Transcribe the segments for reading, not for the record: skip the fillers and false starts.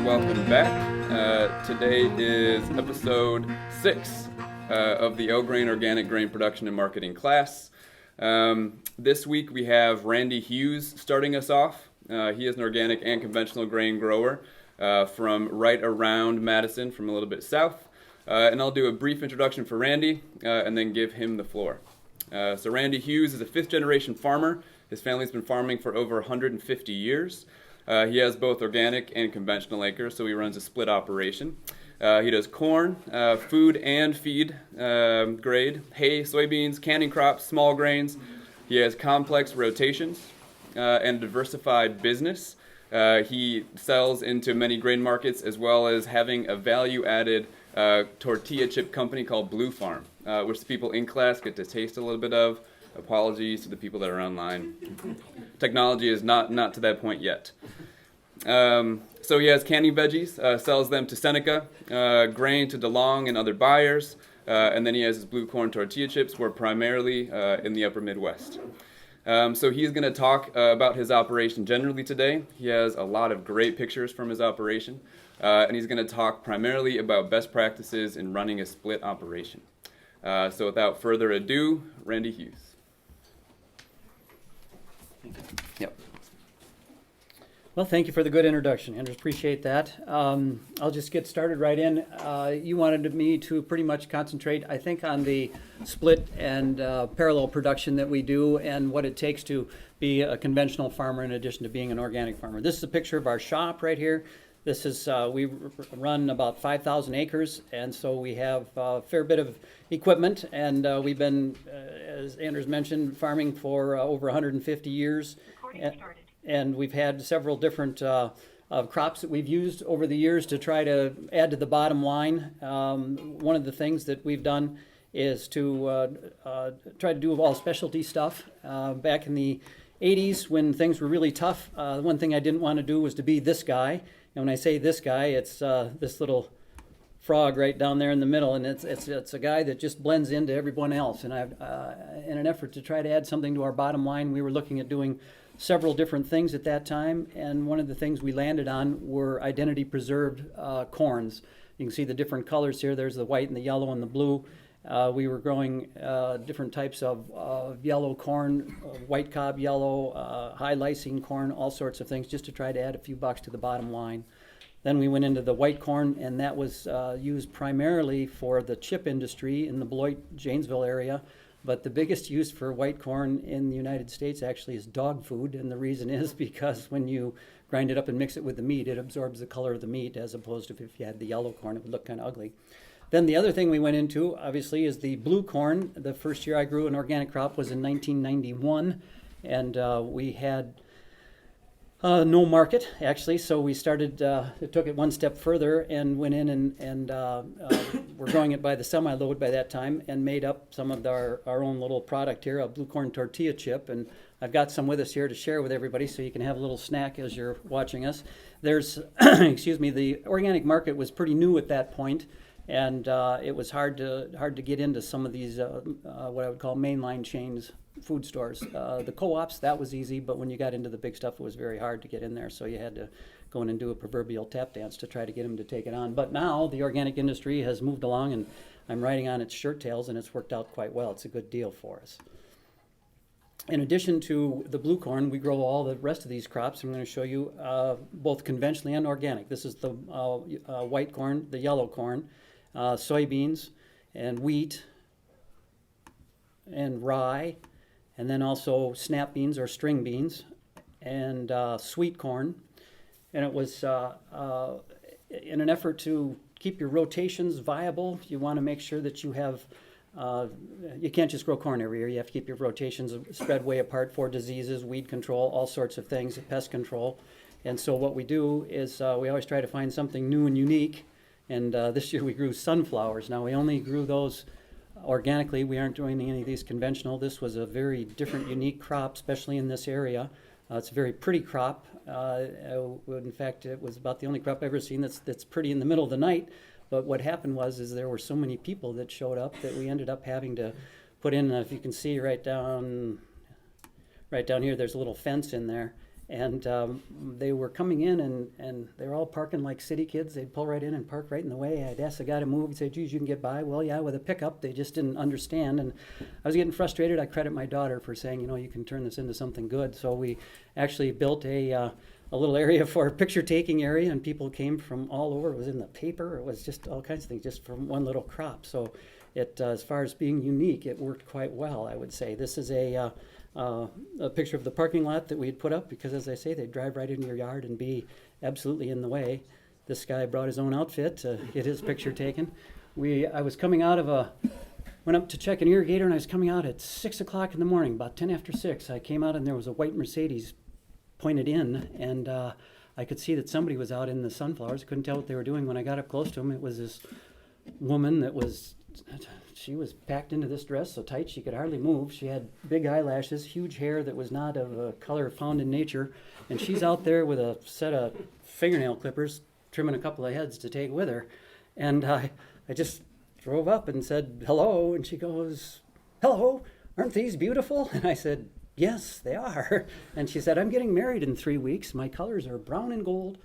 welcome back. Today is episode 6 of the O-Grain Organic Grain Production and Marketing class. This week we have Randy Hughes starting us off. He is an organic and conventional grain grower from right around Madison, from a little bit south. And I'll do a brief introduction for Randy and then give him the floor. So Randy Hughes is a fifth-generation farmer. His family's been farming for over 150 years. He has both organic and conventional acres, so he runs a split operation. He does corn, food and feed grade, hay, soybeans, canning crops, small grains. He has complex rotations and diversified business. He sells into many grain markets, as well as having a value-added tortilla chip company called Blue Farm, which the people in class get to taste a little bit of. Apologies to the people that are online. Technology is not to that point yet. So he has canning veggies, sells them to Seneca, grain to DeLong and other buyers, and then he has his blue corn tortilla chips, were primarily in the upper Midwest. So he's going to talk about his operation generally today. He has a lot of great pictures from his operation, and he's going to talk primarily about best practices in running a split operation. So without further ado, Randy Hughes. Yep. Well, thank you for the good introduction, Andrew. Appreciate that. I'll just get started right in. You wanted me to pretty much concentrate, I think, on the split and parallel production that we do and what it takes to be a conventional farmer in addition to being an organic farmer. This is a picture of our shop right here. This is, we run about 5,000 acres, and so we have a fair bit of equipment, and we've been, as Anders mentioned, farming for over 150 years. And we've had several different crops that we've used over the years to try to add to the bottom line. One of the things that we've done is to try to do all specialty stuff. Back in the 80s, when things were really tough, the one thing I didn't want to do was to be this guy. And when I say this guy, it's this little frog right down there in the middle, and it's a guy that just blends into everyone else. And in an effort to try to add something to our bottom line, we were looking at doing several different things at that time, and one of the things we landed on were identity preserved corns. You can see the different colors here. There's the white and the yellow and the blue. We were growing different types of yellow corn, white cob yellow, high lysine corn, all sorts of things, just to try to add a few bucks to the bottom line. Then we went into the white corn, and that was used primarily for the chip industry in the Beloit, Janesville area. But the biggest use for white corn in the United States actually is dog food, and the reason is because when you grind it up and mix it with the meat, it absorbs the color of the meat, as opposed to if you had the yellow corn, it would look kind of ugly. Then the other thing we went into, obviously, is the blue corn. The first year I grew an organic crop was in 1991, and we had no market, actually, so we started, took it one step further and went in and we're growing it by the semi-load by that time and made up some of our own little product here, a blue corn tortilla chip, and I've got some with us here to share with everybody so you can have a little snack as you're watching us. There's, excuse me, the organic market was pretty new at that point, and it was hard to get into some of these, what I would call mainline chains, food stores. The co-ops, that was easy, but when you got into the big stuff, it was very hard to get in there, so you had to go in and do a proverbial tap dance to try to get them to take it on. But now the organic industry has moved along, and I'm riding on its shirt tails, and it's worked out quite well. It's a good deal for us. In addition to the blue corn, we grow all the rest of these crops. I'm going to show you both conventionally and organic. This is the white corn, the yellow corn, soybeans, and wheat, and rye, and then also snap beans or string beans, and sweet corn. And it was in an effort to keep your rotations viable. You want to make sure that you have, you can't just grow corn every year. You have to keep your rotations spread way apart for diseases, weed control, all sorts of things, pest control. And so what we do is we always try to find something new and unique. And this year we grew sunflowers. Now we only grew those organically. We aren't doing any of these conventional. This was a very different, unique crop, especially in this area. It's a very pretty crop. In fact, it was about the only crop I've ever seen that's pretty in the middle of the night. But what happened was there were so many people that showed up that we ended up having to put in, if you can see right down here, there's a little fence in there. And they were coming in, and they were all parking like city kids. They'd pull right in and park right in the way. I'd ask the guy to move. He'd say, geez, you can get by. Well, yeah, with a pickup. They just didn't understand. And I was getting frustrated. I credit my daughter for saying, you can turn this into something good. So we actually built a little area for a picture-taking area, and people came from all over. It was in the paper. It was just all kinds of things, just from one little crop. So it, as far as being unique, it worked quite well, I would say. This is a picture of the parking lot that we had put up because, as I say, they'd drive right into your yard and be absolutely in the way. This guy brought his own outfit to get his picture taken. I was coming out of went up to check an irrigator, and I was coming out at 6 o'clock in the morning, about 10 after 6. I came out, and there was a white Mercedes pointed in, and I could see that somebody was out in the sunflowers. Couldn't tell what they were doing. When I got up close to him, it was this woman that she was packed into this dress so tight she could hardly move. She had big eyelashes, huge hair that was not of a color found in nature, and she's out there with a set of fingernail clippers trimming a couple of heads to take with her. And I just drove up and said, hello, and she goes, hello, aren't these beautiful? And I said, yes, they are. And she said, I'm getting married in 3 weeks. My colors are brown and gold,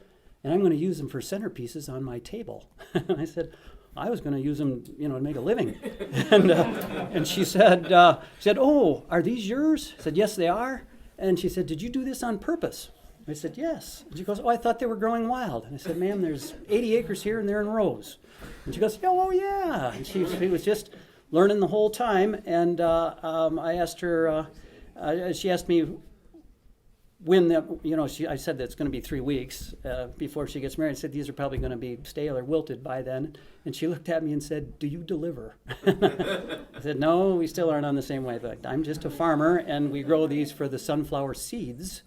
and I'm going to use them for centerpieces on my table. And I said, I was going to use them, to make a living. And she said, oh, are these yours? I said, yes, they are. And she said, did you do this on purpose? I said, yes. And she goes, oh, I thought they were growing wild. And I said, ma'am, there's 80 acres here, and they're in rows. And she goes, oh, yeah. And she was just learning the whole time. And I asked her, she asked me when I said that it's going to be 3 weeks before she gets married. I said, these are probably going to be stale or wilted by then. And she looked at me and said, do you deliver? I said, no, we still aren't on the same wavelength. I'm just a farmer, and we grow these for the sunflower seeds.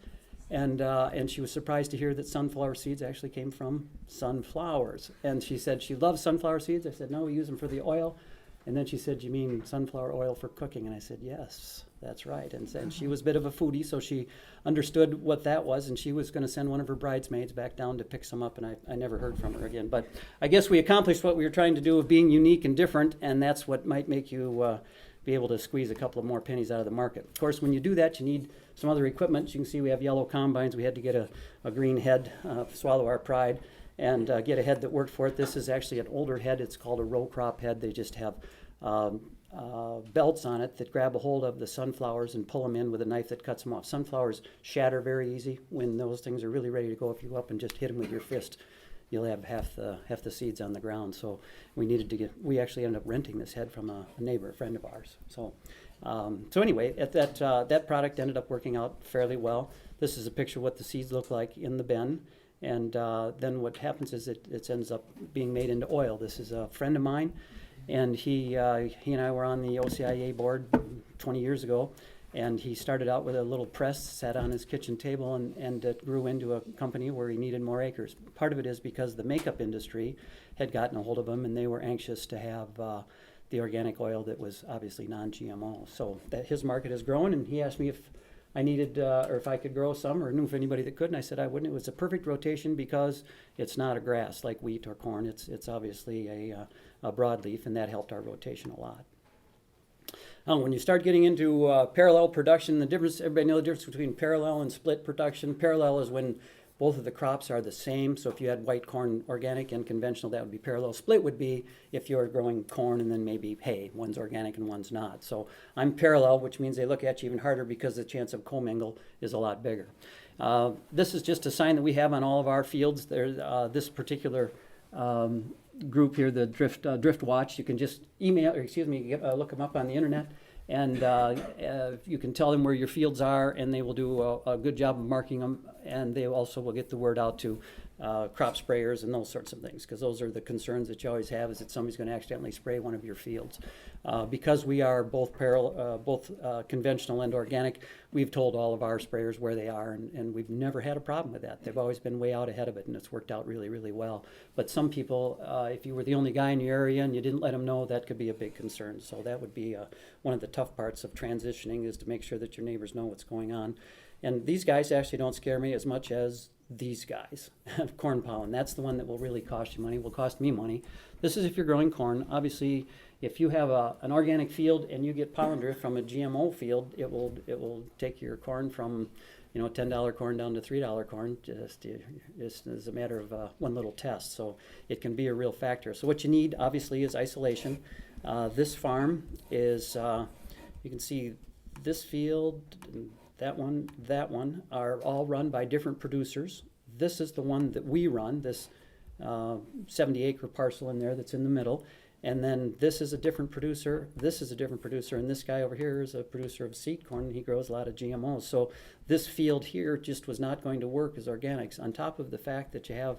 And she was surprised to hear that sunflower seeds actually came from sunflowers. And she said she loves sunflower seeds. I said, no, we use them for the oil. And then she said, you mean sunflower oil for cooking? And I said, yes, that's right. And she was a bit of a foodie, so she understood what that was, and she was going to send one of her bridesmaids back down to pick some up, and I never heard from her again. But I guess we accomplished what we were trying to do of being unique and different, and that's what might make you be able to squeeze a couple of more pennies out of the market. Of course, when you do that, you need some other equipment. As you can see, we have yellow combines. We had to get a green head, swallow our pride, and get a head that worked for it. This is actually an older head. It's called a row crop head. They just have belts on it that grab a hold of the sunflowers and pull them in with a knife that cuts them off. Sunflowers shatter very easy when those things are really ready to go. If you go up and just hit them with your fist, you'll have half the seeds on the ground. So we actually ended up renting this head from a neighbor, a friend of ours. So anyway, that product ended up working out fairly well. This is a picture of what the seeds look like in the bin. And then what happens is it ends up being made into oil. This is a friend of mine, and he and I were on the OCIA board 20 years ago, and he started out with a little press, sat on his kitchen table, and it grew into a company where he needed more acres. Part of it is because the makeup industry had gotten a hold of him, and they were anxious to have the organic oil that was obviously non-GMO. So that his market has grown, and he asked me if I needed, or if I could grow some, or knew of anybody that could, and I said I wouldn't. It was a perfect rotation because it's not a grass like wheat or corn. It's obviously a broadleaf, and that helped our rotation a lot. When you start getting into parallel production, everybody knows the difference between parallel and split production. Parallel is when both of the crops are the same. So if you had white corn organic and conventional, that would be parallel. Split would be if you're growing corn and then maybe hay. One's organic and one's not. So I'm parallel, which means they look at you even harder because the chance of commingle is a lot bigger. This is just a sign that we have on all of our fields. This particular group here, the Drift Watch, you can just look them up on the internet, and you can tell them where your fields are, and they will do a good job of marking them, and they also will get the word out to crop sprayers and those sorts of things, because those are the concerns that you always have, is that somebody's going to accidentally spray one of your fields. Because we are both conventional and organic, we've told all of our sprayers where they are, and we've never had a problem with that. They've always been way out ahead of it, and it's worked out really, really well. But some people, if you were the only guy in your area and you didn't let them know, that could be a big concern. So that would be one of the tough parts of transitioning, is to make sure that your neighbors know what's going on. And these guys actually don't scare me as much as these guys. Corn pollen, that's the one that will really cost you money, will cost me money. This is if you're growing corn. Obviously, if you have an organic field and you get pollen drift from a GMO field, it will take your corn from $10 corn down to $3 corn, just as a matter of one little test. So it can be a real factor. So what you need, obviously, is isolation. This farm is, you can see this field, that one are all run by different producers. This is the one that we run, this 70-acre parcel in there that's in the middle. And then this is a different producer, this is a different producer, and this guy over here is a producer of seed corn, and he grows a lot of GMOs. So this field here just was not going to work as organics. On top of the fact that you have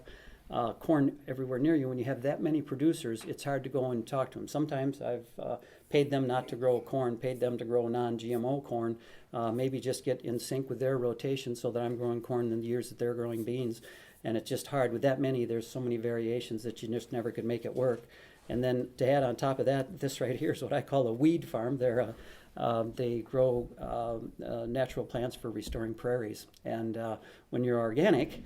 corn everywhere near you, when you have that many producers, it's hard to go and talk to them. Sometimes I've paid them not to grow corn, paid them to grow non-GMO corn, maybe just get in sync with their rotation so that I'm growing corn in the years that they're growing beans. And it's just hard. With that many, there's so many variations that you just never could make it work. And then to add on top of that, this right here is what I call a weed farm. They grow natural plants for restoring prairies. And when you're organic,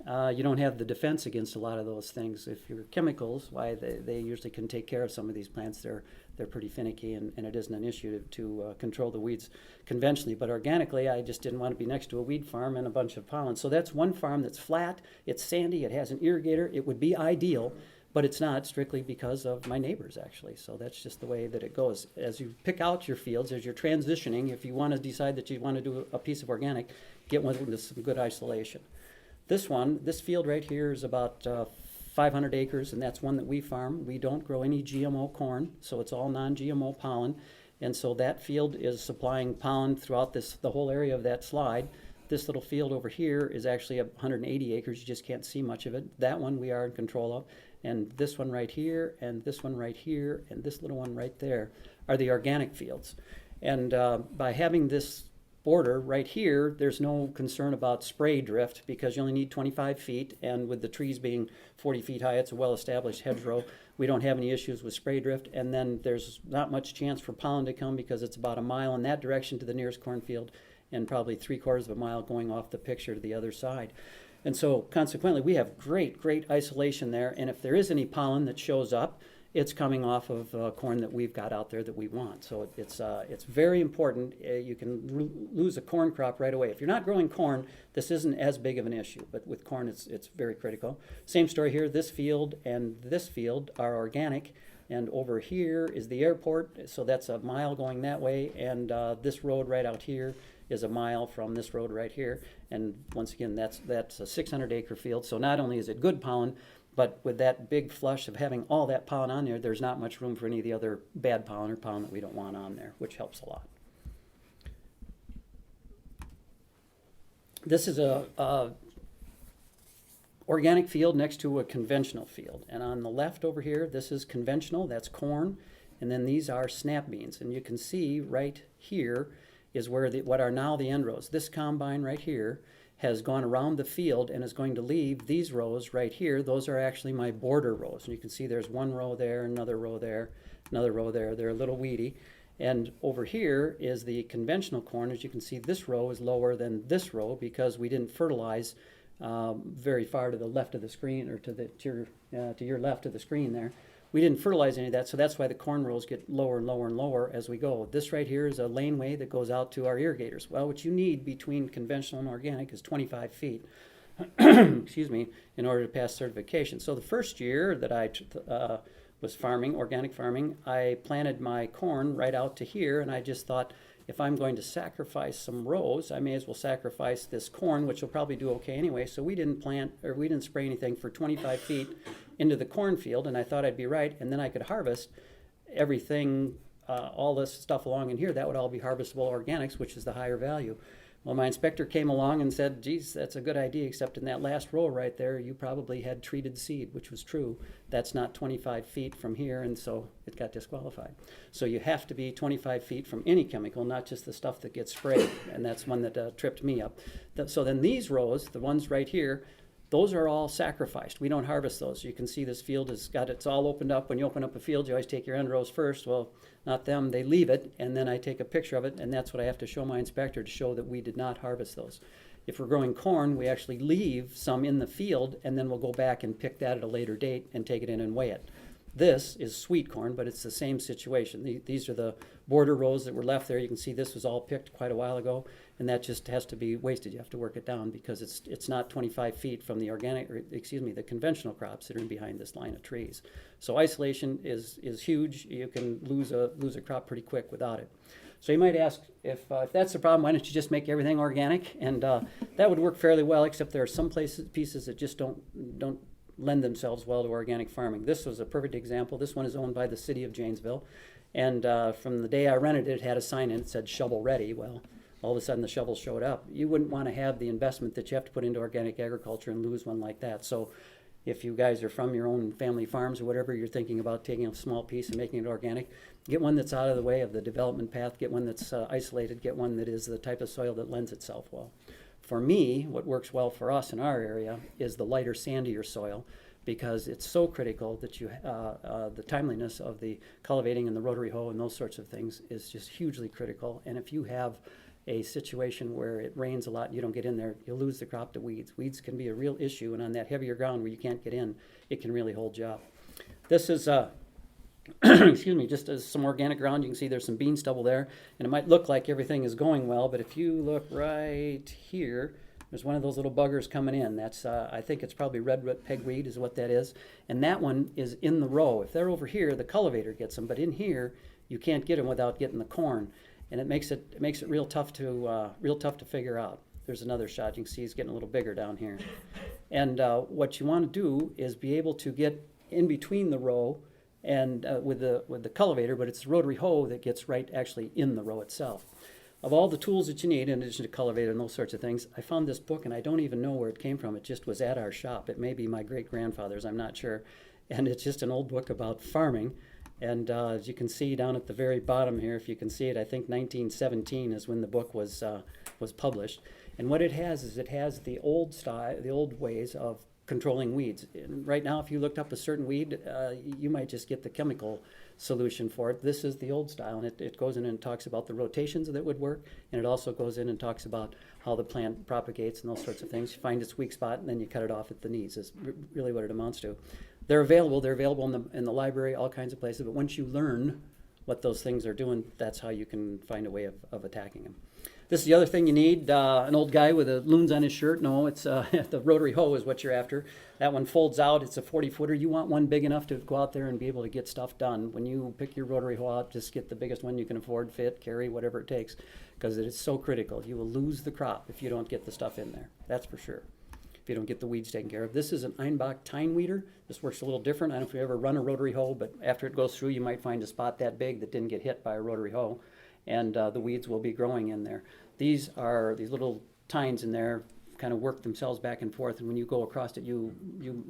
you don't have the defense against a lot of those things. If you're chemicals, why they usually can take care of some of these plants. They're pretty finicky, and it isn't an issue to control the weeds conventionally. But organically, I just didn't want to be next to a weed farm and a bunch of pollen. So that's one farm that's flat, it's sandy, it has an irrigator. It would be ideal, but it's not, strictly because of my neighbors, actually. So that's just the way that it goes. As you pick out your fields, as you're transitioning, if you want to decide that you want to do a piece of organic, get one with some good isolation. This field right here is about 500 acres, and that's one that we farm. We don't grow any GMO corn, so it's all non-GMO pollen. And so that field is supplying pollen throughout the whole area of that slide. This little field over here is actually 180 acres. You just can't see much of it. That one we are in control of. And this one right here, and this one right here, and this little one right there are the organic fields. And by having this border right here, there's no concern about spray drift because you only need 25 feet, and with the trees being 40 feet high, it's a well-established hedgerow. We don't have any issues with spray drift, and then there's not much chance for pollen to come because it's about a mile in that direction to the nearest cornfield and probably 3/4 of a mile going off the picture to the other side. And so consequently, we have great isolation there, and if there is any pollen that shows up, it's coming off of corn that we've got out there that we want. So it's very important. You can lose a corn crop right away. If you're not growing corn, this isn't as big of an issue, but with corn, it's very critical. Same story here. This field and this field are organic, and over here is the airport, so that's a mile going that way, and this road right out here is a mile from this road right here. And once again, that's a 600-acre field. So not only is it good pollen, but with that big flush of having all that pollen on there, there's not much room for any of the other bad pollen or pollen that we don't want on there, which helps a lot. This is a organic field next to a conventional field. And on the left over here, this is conventional, that's corn. And then these are snap beans. And you can see right here is where what are now the end rows. This combine right here has gone around the field and is going to leave these rows right here. Those are actually my border rows. And you can see there's one row there, another row there, another row there. They're a little weedy. And over here is the conventional corn. As you can see, this row is lower than this row because we didn't fertilize very far to the left of the screen, or to your left of the screen there. We didn't fertilize any of that, so that's why the corn rows get lower and lower and lower as we go. This right here is a laneway that goes out to our irrigators. Well, what you need between conventional and organic is 25 feet, excuse me, in order to pass certification. So the first year that I was farming, organic farming, I planted my corn right out to here, and I just thought, if I'm going to sacrifice some rows, I may as well sacrifice this corn, which will probably do okay anyway. So we didn't spray anything for 25 feet into the cornfield, and I thought I'd be right, and then I could harvest everything, all this stuff along in here. That would all be harvestable organics, which is the higher value. Well, my inspector came along and said, geez, that's a good idea, except in that last row right there, you probably had treated seed, which was true. That's not 25 feet from here, and so it got disqualified. So you have to be 25 feet from any chemical, not just the stuff that gets sprayed, and that's one that tripped me up. So then these rows, the ones right here, those are all sacrificed. We don't harvest those. You can see this field it's all opened up. When you open up a field, you always take your end rows first. Well, not them. They leave it, and then I take a picture of it, and that's what I have to show my inspector to show that we did not harvest those. If we're growing corn, we actually leave some in the field, and then we'll go back and pick that at a later date and take it in and weigh it. This is sweet corn, but it's the same situation. These are the border rows that were left there. You can see this was all picked quite a while ago, and that just has to be wasted. You have to work it down because it's not 25 feet from the the conventional crops that are in behind this line of trees. So isolation is huge. You can lose a crop pretty quick without it. So you might ask, if that's the problem, why don't you just make everything organic? And that would work fairly well, except there are some pieces that just don't lend themselves well to organic farming. This was a perfect example. This one is owned by the city of Janesville. And from the day I rented it, it had a sign in it that said shovel ready. Well, all of a sudden the shovels showed up. You wouldn't want to have the investment that you have to put into organic agriculture and lose one like that. So if you guys are from your own family farms or whatever, you're thinking about taking a small piece and making it organic, get one that's out of the way of the development path, get one that's isolated, get one that is the type of soil that lends itself well. For me, what works well for us in our area is the lighter, sandier soil, because it's so critical that the timeliness of the cultivating and the rotary hoe and those sorts of things is just hugely critical. And if you have a situation where it rains a lot and you don't get in there, you'll lose the crop to weeds. Weeds can be a real issue, and on that heavier ground where you can't get in, it can really hold you up. This is excuse me, just as some organic ground. You can see there's some bean stubble there, and it might look like everything is going well, but if you look right here, there's one of those little buggers coming in. That's I think it's probably red root pegweed is what that is, and that one is in the row. If they're over here, the cultivator gets them, but in here you can't get them without getting the corn, and it makes it real tough to figure out. There's another shot. You can see he's getting a little bigger down here, and what you want to do is be able to get in between the row and with the cultivator, but it's the rotary hoe that gets right actually in the row itself. Of all the tools that you need, in addition to cultivator and those sorts of things, I found this book, and I don't even know where it came from. It just was at our shop. It may be my great-grandfather's, I'm not sure. And it's just an old book about farming. And as you can see down at the very bottom here, if you can see it, I think 1917 is when the book was published. And what it has is it has the old style, the old ways of controlling weeds. And right now, if you looked up a certain weed, you might just get the chemical solution for it. This is the old style, and it goes in and talks about the rotations that would work, and it also goes in and talks about how the plant propagates and those sorts of things. You find its weak spot, and then you cut it off at the knees is really what it amounts to. They're available in the library, all kinds of places, but once you learn what those things are doing, that's how you can find a way of attacking them. This is the other thing you need, an old guy with loons on his shirt. No, it's the rotary hoe is what you're after. That one folds out. It's a 40-footer. You want one big enough to go out there and be able to get stuff done. When you pick your rotary hoe out, just get the biggest one you can afford, fit, carry, whatever it takes, because it is so critical. You will lose the crop if you don't get the stuff in there. That's for sure. If you don't get the weeds taken care of. This is an Einbach tine weeder. This works a little different. I don't know if you ever run a rotary hoe, but after it goes through, you might find a spot that big that didn't get hit by a rotary hoe, and the weeds will be growing in there. These little tines in there kind of work themselves back and forth, and when you go across it, you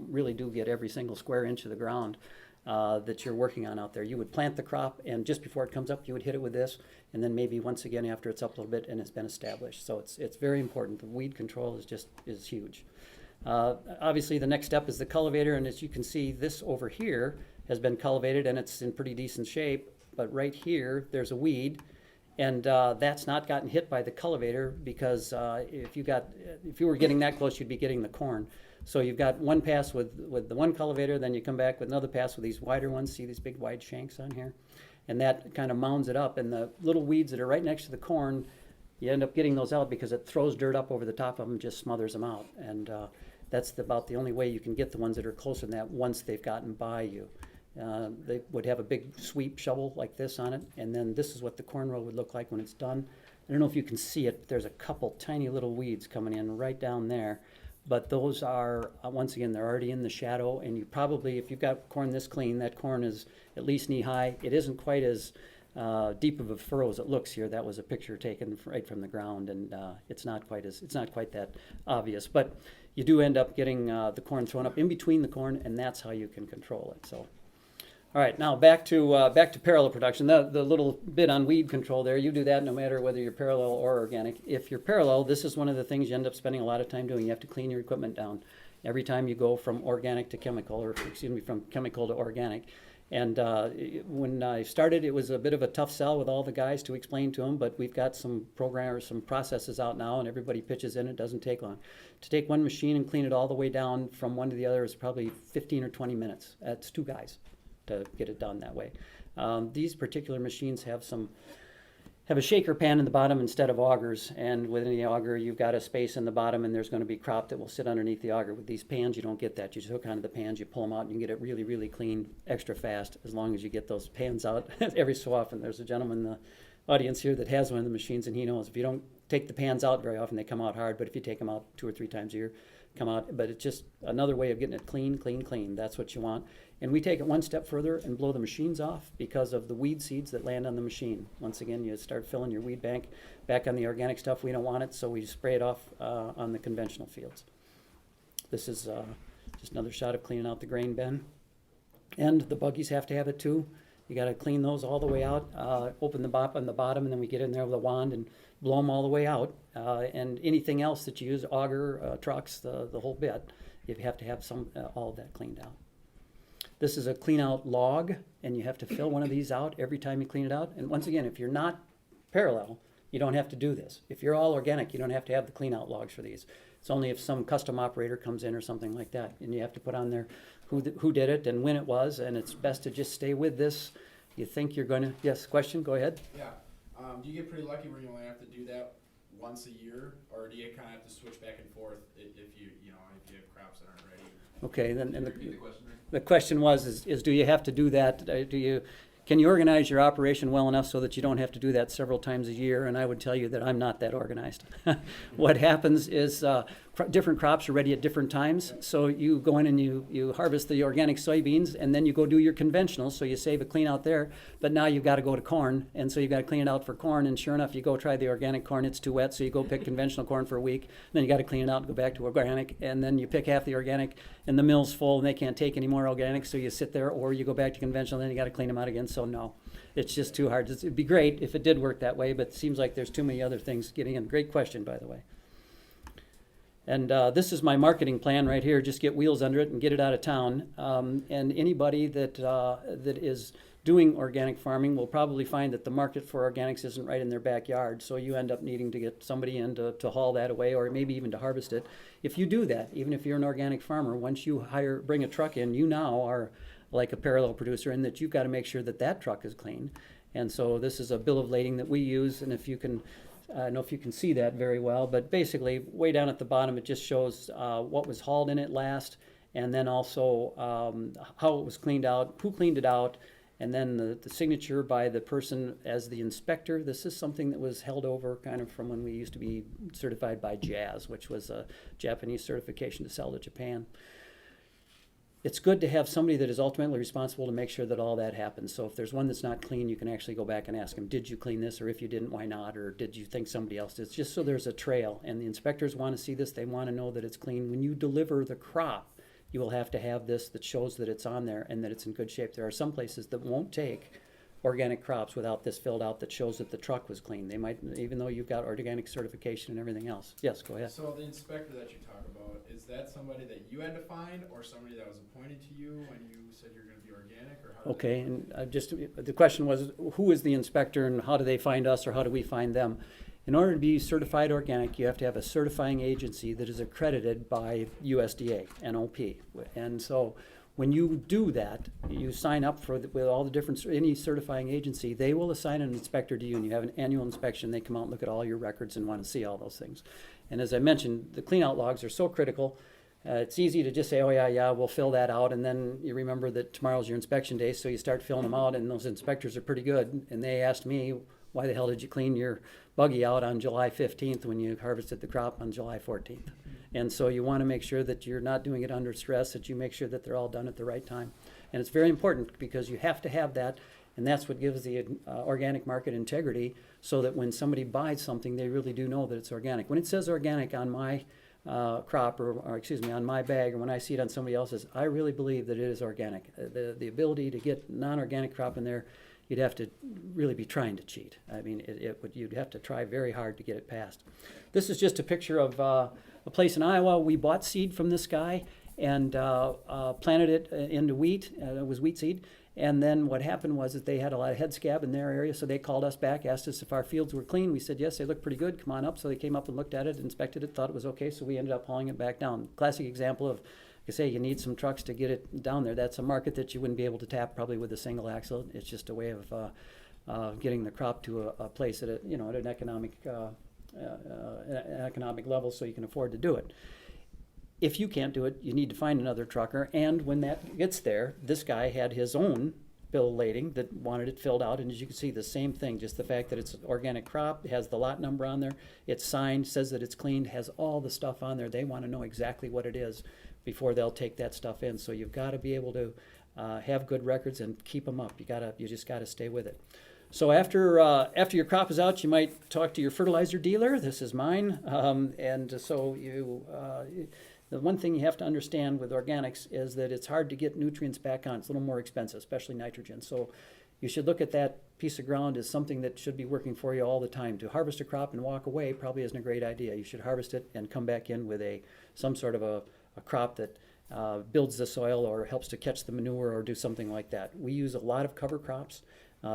really do get every single square inch of the ground that you're working on out there. You would plant the crop, and just before it comes up, you would hit it with this, and then maybe once again after it's up a little bit and it's been established. So it's very important. The weed control is huge. Obviously, the next step is the cultivator, and as you can see, this over here has been cultivated, and it's in pretty decent shape, but right here, there's a weed, and that's not gotten hit by the cultivator because if you were getting that close, you'd be getting the corn. So you've got one pass with the one cultivator, then you come back with another pass with these wider ones. See these big wide shanks on here? And that kind of mounds it up, and the little weeds that are right next to the corn, you end up getting those out because it throws dirt up over the top of them, just smothers them out. And that's about the only way you can get the ones that are closer than that once they've gotten by you. They would have a big sweep shovel like this on it, and then this is what the corn row would look like when it's done. I don't know if you can see it, but there's a couple tiny little weeds coming in right down there. But those are, once again, they're already in the shadow, and you probably, if you've got corn this clean, that corn is at least knee high. It isn't quite as deep of a furrow as it looks here. That was a picture taken right from the ground, and it's not quite that obvious. But you do end up getting the corn thrown up in between the corn, and that's how you can control it. So. All right, now back to parallel production. The little bit on weed control there, you do that no matter whether you're parallel or organic. If you're parallel, this is one of the things you end up spending a lot of time doing. You have to clean your equipment down every time you go from organic to chemical, or from chemical to organic. And when I started, it was a bit of a tough sell with all the guys to explain to them, but we've got some some processes out now, and everybody pitches in. It doesn't take long. To take one machine and clean it all the way down from one to the other is probably 15 or 20 minutes. That's two guys. to get it done that way. These particular machines have a shaker pan in the bottom instead of augers, and within the auger you've got a space in the bottom, and there's going to be crop that will sit underneath the auger. With these pans you don't get that. You just hook onto the pans, you pull them out, and you can get it really, really clean extra fast as long as you get those pans out every so often. There's a gentleman in the audience here that has one of the machines, and he knows if you don't take the pans out very often, they come out hard, but if you take them out 2 or 3 times a year, come out. But it's just another way of getting it clean, clean, clean. That's what you want. And we take it one step further and blow the machines off because of the weed seeds that land on the machine. Once again, you start filling your weed bank back on the organic stuff. We don't want it, so we spray it off on the conventional fields. This is just another shot of cleaning out the grain bin. And the buggies have to have it too. You got to clean those all the way out, open the bop on the bottom, and then we get in there with a wand and blow them all the way out. And anything else that you use, auger, trucks, the whole bit, you have to have all of that cleaned out. This is a clean out log, and you have to fill one of these out every time you clean it out. And once again, if you're not parallel, you don't have to do this. If you're all organic, you don't have to have the clean out logs for these. It's only if some custom operator comes in or something like that, and you have to put on there who did it and when it was, and it's best to just stay with this. You think you're going to, yes, question, go ahead. Yeah. Do you get pretty lucky where you only have to do that once a year, or do you kind of have to switch back and forth if you have crops that aren't ready? Okay, then and Repeat the question. the question was is do you have to do that? Can you organize your operation well enough so that you don't have to do that several times a year? And I would tell you that I'm not that organized. What happens is different crops are ready at different times. So you go in and you harvest the organic soybeans, and then you go do your conventional, so you save a clean out there. But now you've got to go to corn, and so you've got to clean it out for corn. And sure enough, you go try the organic corn, it's too wet, so you go pick conventional corn for a week. Then you got to clean it out and go back to organic, and then you pick half the organic, and the mill's full, and they can't take any more organic, so you sit there, or you go back to conventional, and then you got to clean them out again. So no, it's just too hard. It'd be great if it did work that way, but it seems like there's too many other things getting in. Great question, by the way. And this is my marketing plan right here. Just get wheels under it and get it out of town. And anybody that is doing organic farming will probably find that the market for organics isn't right in their backyard. So you end up needing to get somebody in to haul that away, or maybe even to harvest it. If you do that, even if you're an organic farmer, once you bring a truck in, you now are like a parallel producer in that you've got to make sure that that truck is clean. And so this is a bill of lading that we use, and if you can, I don't know if you can see that very well, but basically way down at the bottom it just shows what was hauled in it last, and then also how it was cleaned out, who cleaned it out, and then the signature by the person as the inspector. This is something that was held over kind of from when we used to be certified by JAZ, which was a Japanese certification to sell to Japan. It's good to have somebody that is ultimately responsible to make sure that all that happens. So if there's one that's not clean, you can actually go back and ask them, did you clean this? Or if you didn't, why not? Or did you think somebody else did? It's just so there's a trail. And the inspectors want to see this. They want to know that it's clean. When you deliver the crop, you will have to have this that shows that it's on there and that it's in good shape. There are some places that won't take organic crops without this filled out that shows that the truck was clean. They might, even though you've got organic certification and everything else. Yes, go ahead. So the inspector that you talk about, is that somebody that you had to find, or somebody that was appointed to you when you said you're going to be organic, or how? Okay, and the question was, who is the inspector and how do they find us, or how do we find them? In order to be certified organic, you have to have a certifying agency that is accredited by USDA, NOP. And so when you do that, you sign up with all the different, any certifying agency, they will assign an inspector to you, and you have an annual inspection. They come out and look at all your records and want to see all those things. And as I mentioned, the clean out logs are so critical. It's easy to just say, oh yeah, we'll fill that out, and then you remember that tomorrow's your inspection day, so you start filling them out, and those inspectors are pretty good. And they asked me, why the hell did you clean your buggy out on July 15th when you harvested the crop on July 14th? And so you want to make sure that you're not doing it under stress, that you make sure that they're all done at the right time. And it's very important because you have to have that, and that's what gives the organic market integrity, so that when somebody buys something, they really do know that it's organic. When it says organic on my crop, or excuse me, on my bag, or when I see it on somebody else's, I really believe that it is organic. The ability to get non-organic crop in there, you'd have to really be trying to cheat. I mean, you'd have to try very hard to get it passed. This is just a picture of a place in Iowa. We bought seed from this guy and planted it into wheat. It was wheat seed. And then what happened was that they had a lot of head scab in their area, so they called us back, asked us if our fields were clean. We said, yes, they look pretty good. Come on up. So they came up and looked at it, inspected it, thought it was okay, so we ended up hauling it back down. Classic example of I say, you need some trucks to get it down there. That's a market that you wouldn't be able to tap probably with a single axle. It's just a way of getting the crop to a place at an economic level so you can afford to do it. If you can't do it, you need to find another trucker. And when that gets there, this guy had his own bill of lading that wanted it filled out. And as you can see, the same thing, just the fact that it's an organic crop, it has the lot number on there, it's signed, says that it's cleaned, has all the stuff on there. They want to know exactly what it is before they'll take that stuff in. So you've got to be able to have good records and keep them up. You just got to stay with it. So after your crop is out, you might talk to your fertilizer dealer. This is mine. The one thing you have to understand with organics is that it's hard to get nutrients back on. It's a little more expensive, especially nitrogen. So you should look at that piece of ground as something that should be working for you all the time. To harvest a crop and walk away probably isn't a great idea. You should harvest it and come back in with some sort of a crop that builds the soil or helps to catch the manure or do something like that. We use a lot of cover crops.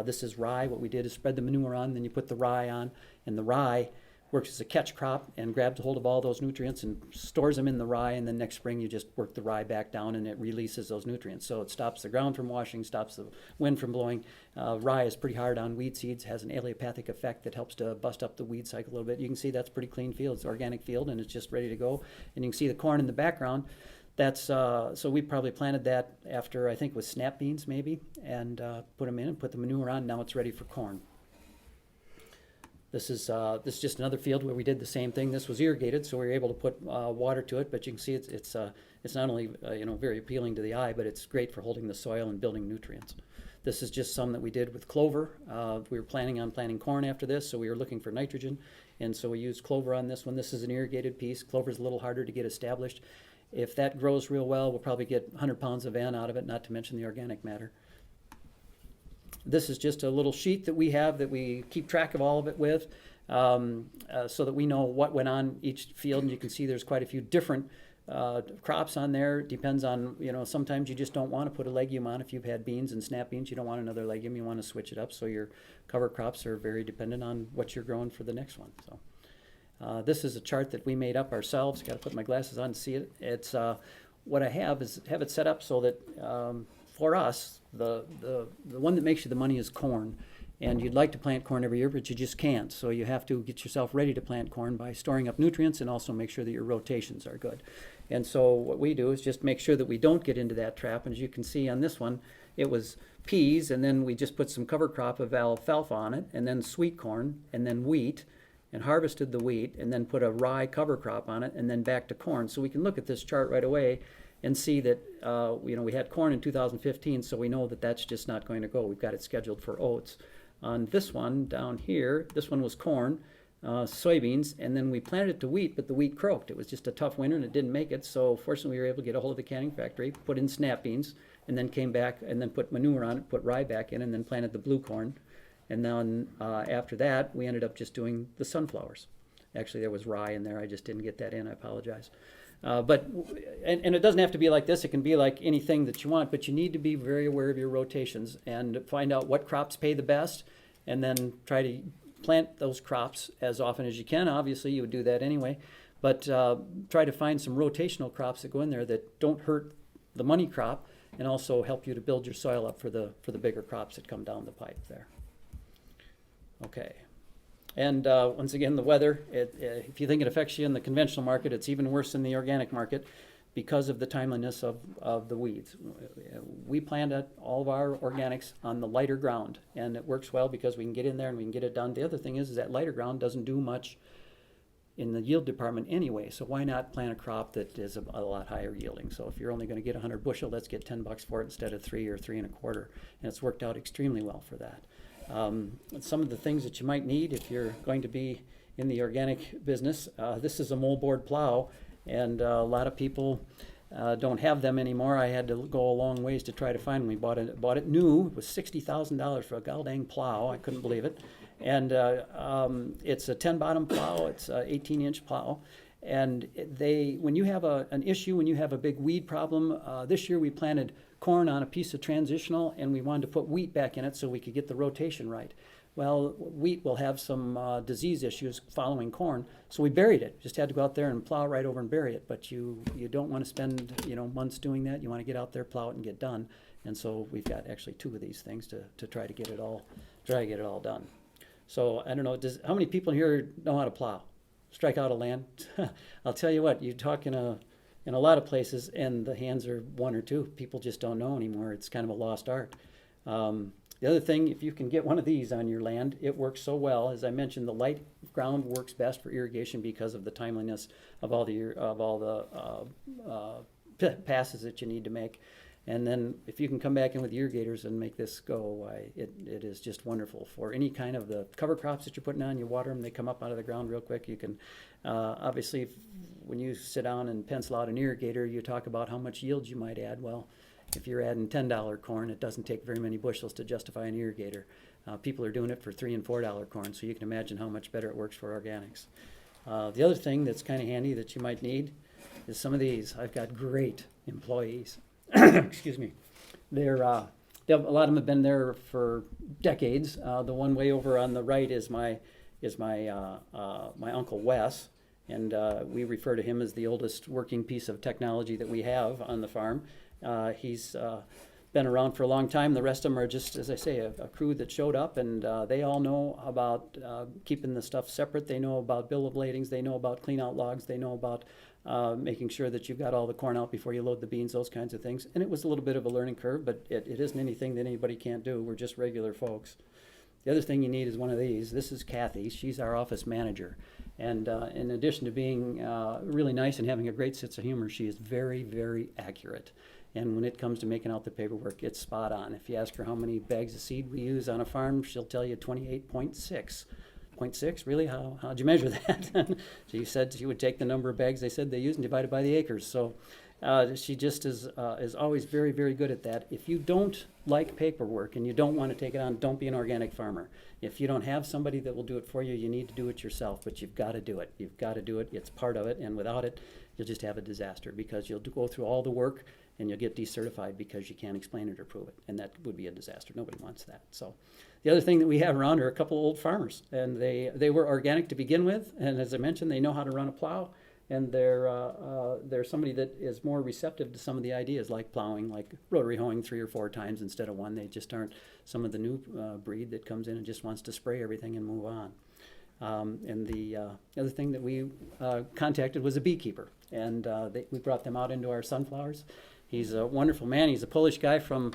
This is rye. What we did is spread the manure on, then you put the rye on, and the rye works as a catch crop and grabs a hold of all those nutrients and stores them in the rye, and then next spring you just work the rye back down and it releases those nutrients. So it stops the ground from washing, stops the wind from blowing. Rye is pretty hard on weed seeds, has an allelopathic effect that helps to bust up the weed cycle a little bit. You can see that's pretty clean field. It's organic field and it's just ready to go. And you can see the corn in the background. That's so we probably planted that after, I think, with snap beans maybe, and put them in and put the manure on. Now it's ready for corn. This is just another field where we did the same thing. This was irrigated, so we were able to put water to it. But you can see it's not only very appealing to the eye, but it's great for holding the soil and building nutrients. This is just some that we did with clover. We were planning on planting corn after this, so we were looking for nitrogen, and so we used clover on this one. This is an irrigated piece. Clover is a little harder to get established. If that grows real well, we'll probably get 100 pounds of N out of it, not to mention the organic matter. This is just a little sheet that we have that we keep track of all of it with, so that we know what went on each field. And you can see there's quite a few different crops on there. It depends on, sometimes you just don't want to put a legume on. If you've had beans and snap beans, you don't want another legume. You want to switch it up. So your cover crops are very dependent on what you're growing for the next one. So this is a chart that we made up ourselves. Got to put my glasses on to see it. It's what I have it set up so that for us, the one that makes you the money is corn. And you'd like to plant corn every year, but you just can't. So you have to get yourself ready to plant corn by storing up nutrients and also make sure that your rotations are good. And so what we do is just make sure that we don't get into that trap. And as you can see on this one, it was peas, and then we just put some cover crop of alfalfa on it, and then sweet corn, and then wheat, and harvested the wheat, and then put a rye cover crop on it, and then back to corn. So we can look at this chart right away and see that we had corn in 2015, so we know that that's just not going to go. We've got it scheduled for oats. On this one down here, this one was corn, soybeans, and then we planted it to wheat, but the wheat croaked. It was just a tough winter and it didn't make it, so fortunately we were able to get a hold of the canning factory, put in snap beans, and then came back and then put manure on it, put rye back in, and then planted the blue corn. And then after that, we ended up just doing the sunflowers. Actually, there was rye in there. I just didn't get that in. I apologize. But it doesn't have to be like this. It can be like anything that you want, but you need to be very aware of your rotations and find out what crops pay the best, and then try to plant those crops as often as you can. Obviously, you would do that anyway, but try to find some rotational crops that go in there that don't hurt the money crop and also help you to build your soil up for the bigger crops that come down the pipe there. Okay. And once again, the weather, if you think it affects you in the conventional market, it's even worse in the organic market because of the timeliness of the weeds. We plant all of our organics on the lighter ground, and it works well because we can get in there and we can get it done. The other thing is that lighter ground doesn't do much in the yield department anyway, so why not plant a crop that is a lot higher yielding? So if you're only going to get 100 bushel, let's get $10 for it instead of 3 or 3 1/4, and it's worked out extremely well for that. Some of the things that you might need if you're going to be in the organic business, this is a moldboard plow, and a lot of people don't have them anymore. I had to go a long ways to try to find them. We bought it new. It was $60,000 for a goddamn plow. I couldn't believe it. And it's a 10-bottom plow. It's an 18-inch plow. And when you have an issue, when you have a big weed problem, this year we planted corn on a piece of transitional, and we wanted to put wheat back in it so we could get the rotation right. Well, wheat will have some disease issues following corn, so we buried it. Just had to go out there and plow right over and bury it. But you don't want to spend months doing that. You want to get out there, plow it, and get done. And so we've got actually 2 of these things to try to get it all done. So I don't know. How many people here know how to plow? Strike out a land? I'll tell you what. You talk in a lot of places, and the hands are 1 or 2. People just don't know anymore. It's kind of a lost art. The other thing, if you can get one of these on your land, it works so well. As I mentioned, the light ground works best for irrigation because of the timeliness of all the passes that you need to make. And then if you can come back in with irrigators and make this go, it is just wonderful. For any kind of the cover crops that you're putting on, you water them, they come up out of the ground real quick. You can, obviously, when you sit down and pencil out an irrigator, you talk about how much yield you might add. Well, if you're adding $10 corn, it doesn't take very many bushels to justify an irrigator. People are doing it for $3 and $4 corn, so you can imagine how much better it works for organics. The other thing that's kind of handy that you might need is some of these. I've got great employees. Excuse me. A lot of them have been there for decades. The one way over on the right is my Uncle Wes, and we refer to him as the oldest working piece of technology that we have on the farm. He's been around for a long time. The rest of them are just, as I say, a crew that showed up, and they all know about keeping the stuff separate. They know about bill of ladings. They know about clean out logs. They know about making sure that you've got all the corn out before you load the beans, those kinds of things. And it was a little bit of a learning curve, but it isn't anything that anybody can't do. We're just regular folks. The other thing you need is one of these. This is Kathy. She's our office manager. And in addition to being really nice and having a great sense of humor, she is very, very accurate. And when it comes to making out the paperwork, it's spot on. If you ask her how many bags of seed we use on a farm, she'll tell you 28.6. 0.6? Really? How'd you measure that? She said she would take the number of bags they said they used and divide it by the acres. So she just is always very, very good at that. If you don't like paperwork and you don't want to take it on, don't be an organic farmer. If you don't have somebody that will do it for you, you need to do it yourself, but you've got to do it. You've got to do it. It's part of it, and without it, you'll just have a disaster because you'll go through all the work and you'll get decertified because you can't explain it or prove it, and that would be a disaster. Nobody wants that. So the other thing that we have around are a couple of old farmers, and they were organic to begin with, and as I mentioned, they know how to run a plow, and they're somebody that is more receptive to some of the ideas like plowing, like rotary hoeing 3 or 4 times instead of 1. They just aren't some of the new breed that comes in and just wants to spray everything and move on. And the other thing that we contacted was a beekeeper, and we brought them out into our sunflowers. He's a wonderful man. He's a Polish guy from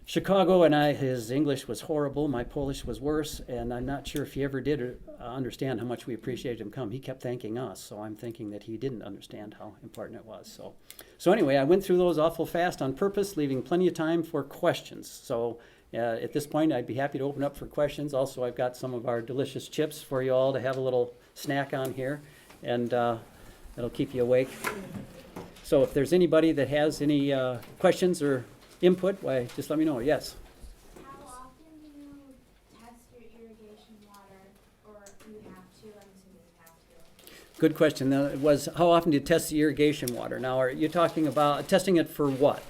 Chicago, and his English was horrible. My Polish was worse, and I'm not sure if he ever did understand how much we appreciated him come. He kept thanking us, so I'm thinking that he didn't understand how important it was. So anyway, I went through those awful fast on purpose, leaving plenty of time for questions. So at this point, I'd be happy to open up for questions. Also, I've got some of our delicious chips for you all to have a little snack on here, and it'll keep you awake. So if there's anybody that has any questions or input, why, just let me know. Yes? How often do you test your irrigation water, or you have to? I'm assuming you have to. Good question. Now, it was, how often do you test the irrigation water? Now, are you talking about testing it for what?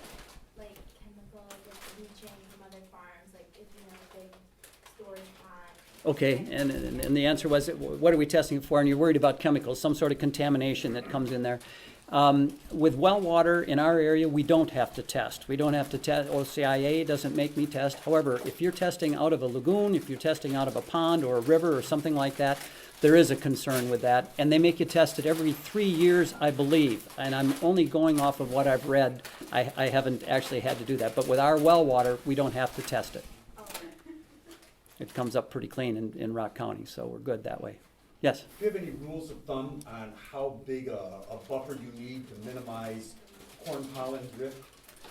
Like chemical, like leaching from other farms, like if you have a big storage pond. Okay, and the answer was, what are we testing it for? And you're worried about chemicals, some sort of contamination that comes in there. With well water in our area, we don't have to test. We don't have to test. OCIA doesn't make me test. However, if you're testing out of a lagoon, if you're testing out of a pond or a river or something like that, there is a concern with that. And they make you test it every 3 years, I believe. And I'm only going off of what I've read. I haven't actually had to do that. But with our well water, we don't have to test it. Oh. It comes up pretty clean in Rock County, so we're good that way. Yes? Do you have any rules of thumb on how big a buffer you need to minimize corn pollen drift?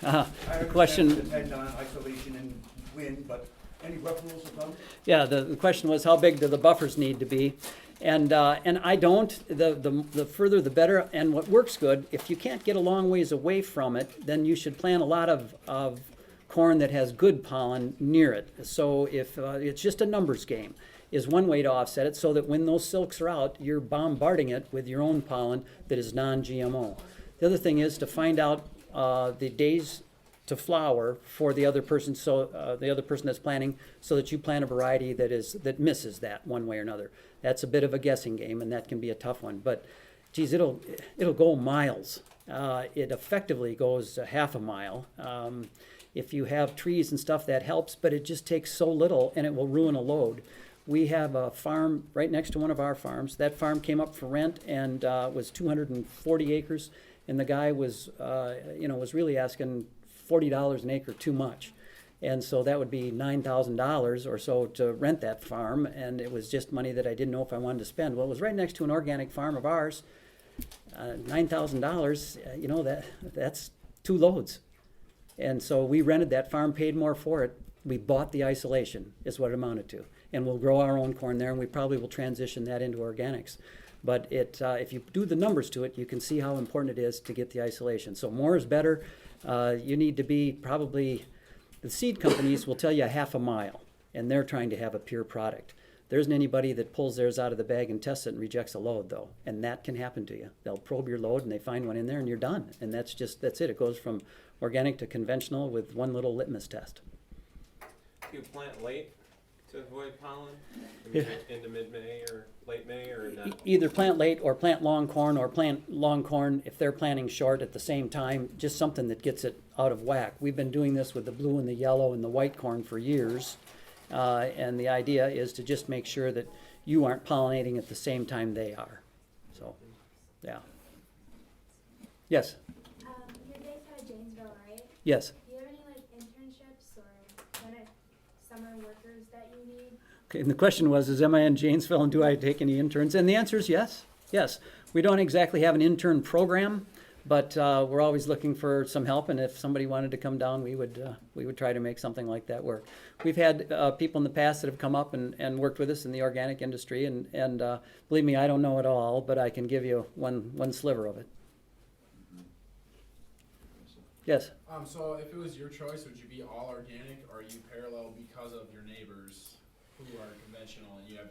I The question. understand it depends on isolation and wind, but any rough rules of thumb? Yeah, the question was how big do the buffers need to be? And I don't. The further the better. And what works good, if you can't get a long ways away from it, then you should plant a lot of corn that has good pollen near it. So if it's just a numbers game, is one way to offset it, so that when those silks are out, you're bombarding it with your own pollen that is non-GMO. The other thing is to find out the days to flower for the other person, so the other person that's planting, so that you plant a variety that misses that one way or another. That's a bit of a guessing game, and that can be a tough one. But, geez, it'll go miles. It effectively goes a half a mile. If you have trees and stuff, that helps, but it just takes so little, and it will ruin a load. We have a farm right next to one of our farms. That farm came up for rent and was 240 acres, and the guy was really asking $40 an acre too much. And so that would be $9,000 or so to rent that farm, and it was just money that I didn't know if I wanted to spend. Well, it was right next to an organic farm of ours. $9,000, that's 2 loads. And so we rented that farm, paid more for it. We bought the isolation, is what it amounted to. And we'll grow our own corn there, and we probably will transition that into organics. But if you do the numbers to it, you can see how important it is to get the isolation. So more is better. You need to be probably, the seed companies will tell you a half a mile, and they're trying to have a pure product. There isn't anybody that pulls theirs out of the bag and tests it and rejects a load, though. And that can happen to you. They'll probe your load, and they find one in there, and you're done. And that's it. It goes from organic to conventional with one little litmus test. Do you plant late to avoid pollen? Yeah. Into mid-May or late May or not? Either plant late or plant long corn, or plant long corn if they're planting short at the same time, just something that gets it out of whack. We've been doing this with the blue and the yellow and the white corn for years, and the idea is to just make sure that you aren't pollinating at the same time they are. So, yeah. Yes, You're based out of Janesville, right? yes. Do you have any internships or kind of summer workers that you need? Okay, and the question was, am I in Janesville and do I take any interns? And the answer is yes. Yes. We don't exactly have an intern program, but we're always looking for some help. And if somebody wanted to come down, we would try to make something like that work. We've had people in the past that have come up and worked with us in the organic industry. And believe me, I don't know it all, but I can give you one sliver of it. Yes. So if it was your choice, would you be all organic, or are you parallel because of your neighbors who are conventional and you have,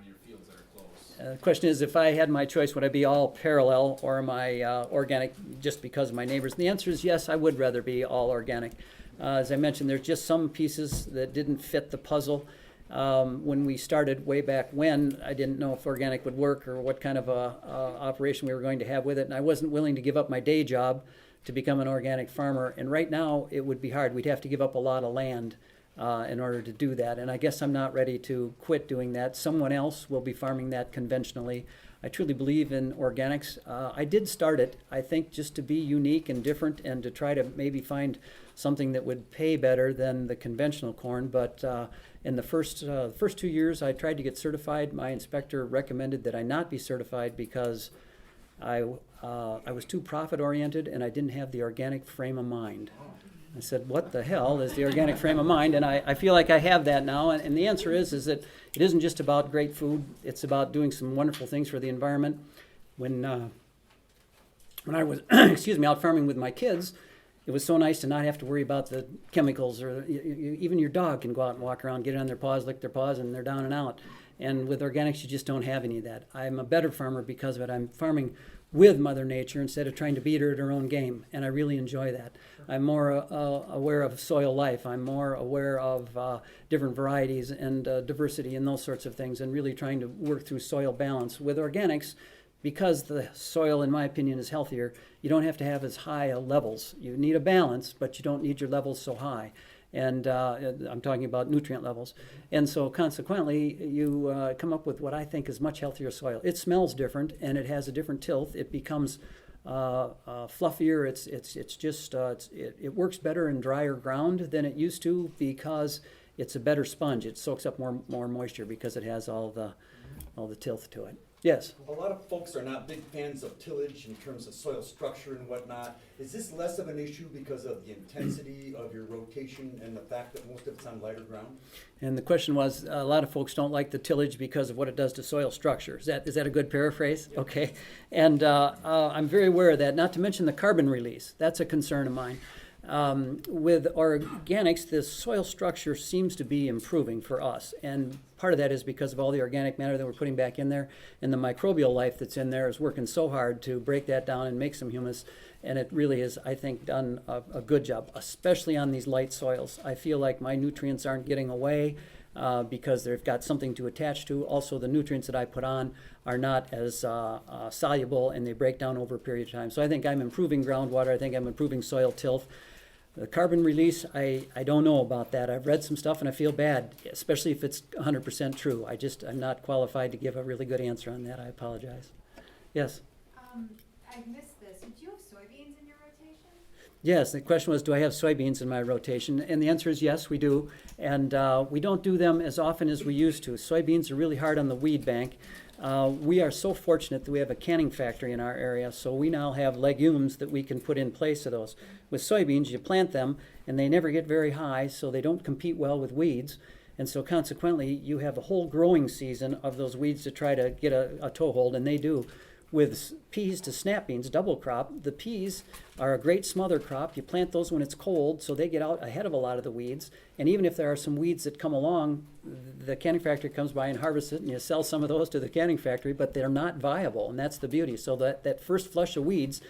your fields that are close? The question is, if I had my choice, would I be all parallel or am I organic just because of my neighbors? And the answer is yes, I would rather be all organic. As I mentioned, there's just some pieces that didn't fit the puzzle. When we started way back when, I didn't know if organic would work or what kind of operation we were going to have with it, and I wasn't willing to give up my day job to become an organic farmer. And right now, it would be hard. We'd have to give up a lot of land in order to do that. And I guess I'm not ready to quit doing that. Someone else will be farming that conventionally. I truly believe in organics. I did start it, I think, just to be unique and different and to try to maybe find something that would pay better than the conventional corn. But in the first 2 years, I tried to get certified. My inspector recommended that I not be certified because I was too profit-oriented and I didn't have the organic frame of mind. I said, what the hell is the organic frame of mind? And I feel like I have that now. And the answer is that it isn't just about great food. It's about doing some wonderful things for the environment. When I was, out farming with my kids, it was so nice to not have to worry about the chemicals. Or even your dog can go out and walk around, get on their paws, lick their paws, and they're down and out. And with organics, you just don't have any of that. I'm a better farmer because of it. I'm farming with Mother Nature instead of trying to beat her at her own game, and I really enjoy that. I'm more aware of soil life. I'm more aware of different varieties and diversity and those sorts of things, and really trying to work through soil balance. With organics, because the soil, in my opinion, is healthier, you don't have to have as high levels. You need a balance, but you don't need your levels so high. And I'm talking about nutrient levels. And so consequently, you come up with what I think is much healthier soil. It smells different, and it has a different tilth. It becomes fluffier. It works better in drier ground than it used to because it's a better sponge. It soaks up more moisture because it has all the tilth to it. Yes. A lot of folks are not big fans of tillage in terms of soil structure and whatnot. Is this less of an issue because of the intensity of your rotation and the fact that most of it's on lighter ground? And the question was, a lot of folks don't like the tillage because of what it does to soil structure. Is that a good paraphrase? Yeah. Okay. And I'm very aware of that, not to mention the carbon release. That's a concern of mine. With organics, the soil structure seems to be improving for us, and part of that is because of all the organic matter that we're putting back in there, and the microbial life that's in there is working so hard to break that down and make some humus, And it really has, I think, done a good job, especially on these light soils. I feel like my nutrients aren't getting away because they've got something to attach to. Also, the nutrients that I put on are not as soluble, and they break down over a period of time. So I think I'm improving groundwater. I think I'm improving soil tilth. The carbon release, I don't know about that. I've read some stuff and I feel bad, especially if it's 100% true. I'm not qualified to give a really good answer on that. I apologize. Yes? I missed this. Do you have soybeans in your rotation? Yes, the question was, do I have soybeans in my rotation? And the answer is yes, we do. And we don't do them as often as we used to. Soybeans are really hard on the weed bank. We are so fortunate that we have a canning factory in our area, so we now have legumes that we can put in place of those. With soybeans, you plant them, and they never get very high, so they don't compete well with weeds. And so consequently, you have a whole growing season of those weeds to try to get a toehold, and they do. With peas to snap beans, double crop, the peas are a great smother crop. You plant those when it's cold, so they get out ahead of a lot of the weeds. And even if there are some weeds that come along, the canning factory comes by and harvests it, and you sell some of those to the canning factory, but they're not viable, and that's the beauty. So that first flush of weeds,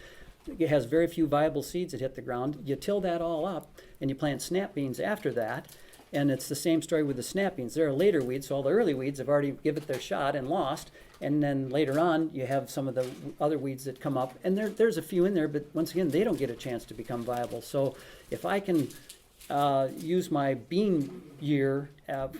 it has very few viable seeds that hit the ground. You till that all up, and you plant snap beans after that, and it's the same story with the snap beans. They're a later weed, so all the early weeds have already given it their shot and lost. And then later on, you have some of the other weeds that come up. And there's a few in there, but once again, they don't get a chance to become viable. So if I can use my bean year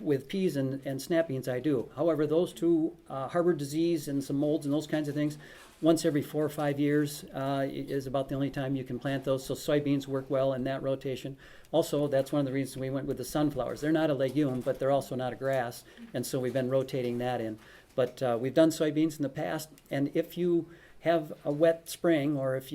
with peas and snap beans, I do. However, those two harbor disease and some molds and those kinds of things, once every 4 or 5 years is about the only time you can plant those. So soybeans work well in that rotation. Also, that's one of the reasons we went with the sunflowers. They're not a legume, but they're also not a grass. And so we've been rotating that in. But we've done soybeans in the past. And if you have a wet spring, or if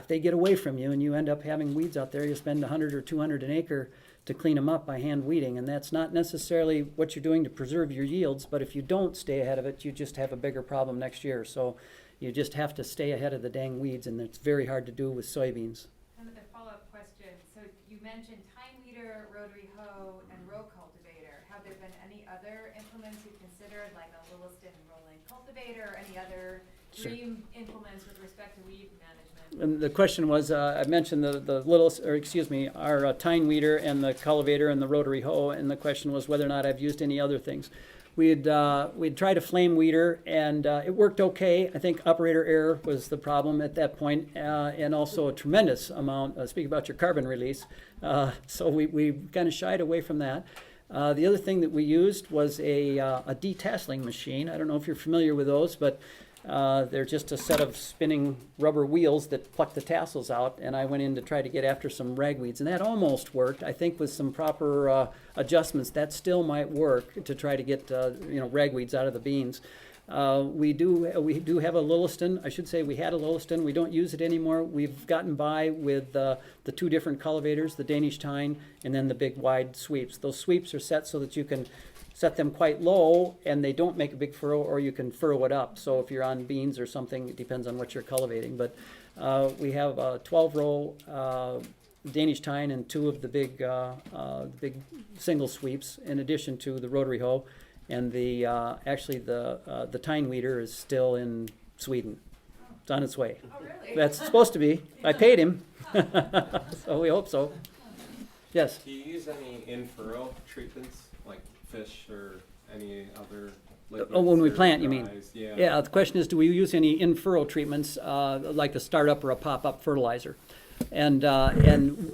they get away from you and you end up having weeds out there, you spend $100 or $200 an acre to clean them up by hand weeding. And that's not necessarily what you're doing to preserve your yields, but if you don't stay ahead of it, you just have a bigger problem next year. So you just have to stay ahead of the dang weeds, and it's very hard to do with soybeans. Another follow-up question. So you mentioned time weeder, rotary hoe, and row cultivator. Have there been any other implements you've considered, like a Williston rolling cultivator, or any other Sure. dream implements with respect to weed management? And the question was, I mentioned our tine weeder and the cultivator and the rotary hoe, and the question was whether or not I've used any other things. We'd tried a flame weeder, and it worked okay. I think operator error was the problem at that point, and also a tremendous amount, speak about your carbon release. So we kind of shied away from that. The other thing that we used was a detasseling machine. I don't know if you're familiar with those, but they're just a set of spinning rubber wheels that pluck the tassels out, and I went in to try to get after some ragweeds, and that almost worked. I think with some proper adjustments, that still might work to try to get ragweeds out of the beans. We do have a Lilliston. I should say we had a Lilliston. We don't use it anymore. We've gotten by with the two different cultivators, the Danish tine and then the big wide sweeps. Those sweeps are set so that you can set them quite low and they don't make a big furrow, or you can furrow it up. So if you're on beans or something, it depends on what you're cultivating. But we have a 12-row Danish tine and two of the big single sweeps, in addition to the rotary hoe. And the tine weeder is still in Sweden. It's on its way. Oh, really? That's supposed to be. I paid him, so we hope so. Yes. Do you use any in-furrow treatments, like fish or any other When we liquids or plant, you mean? dyes? Yeah. Yeah, the question is, do we use any in-furrow treatments, like a startup or a pop-up fertilizer? And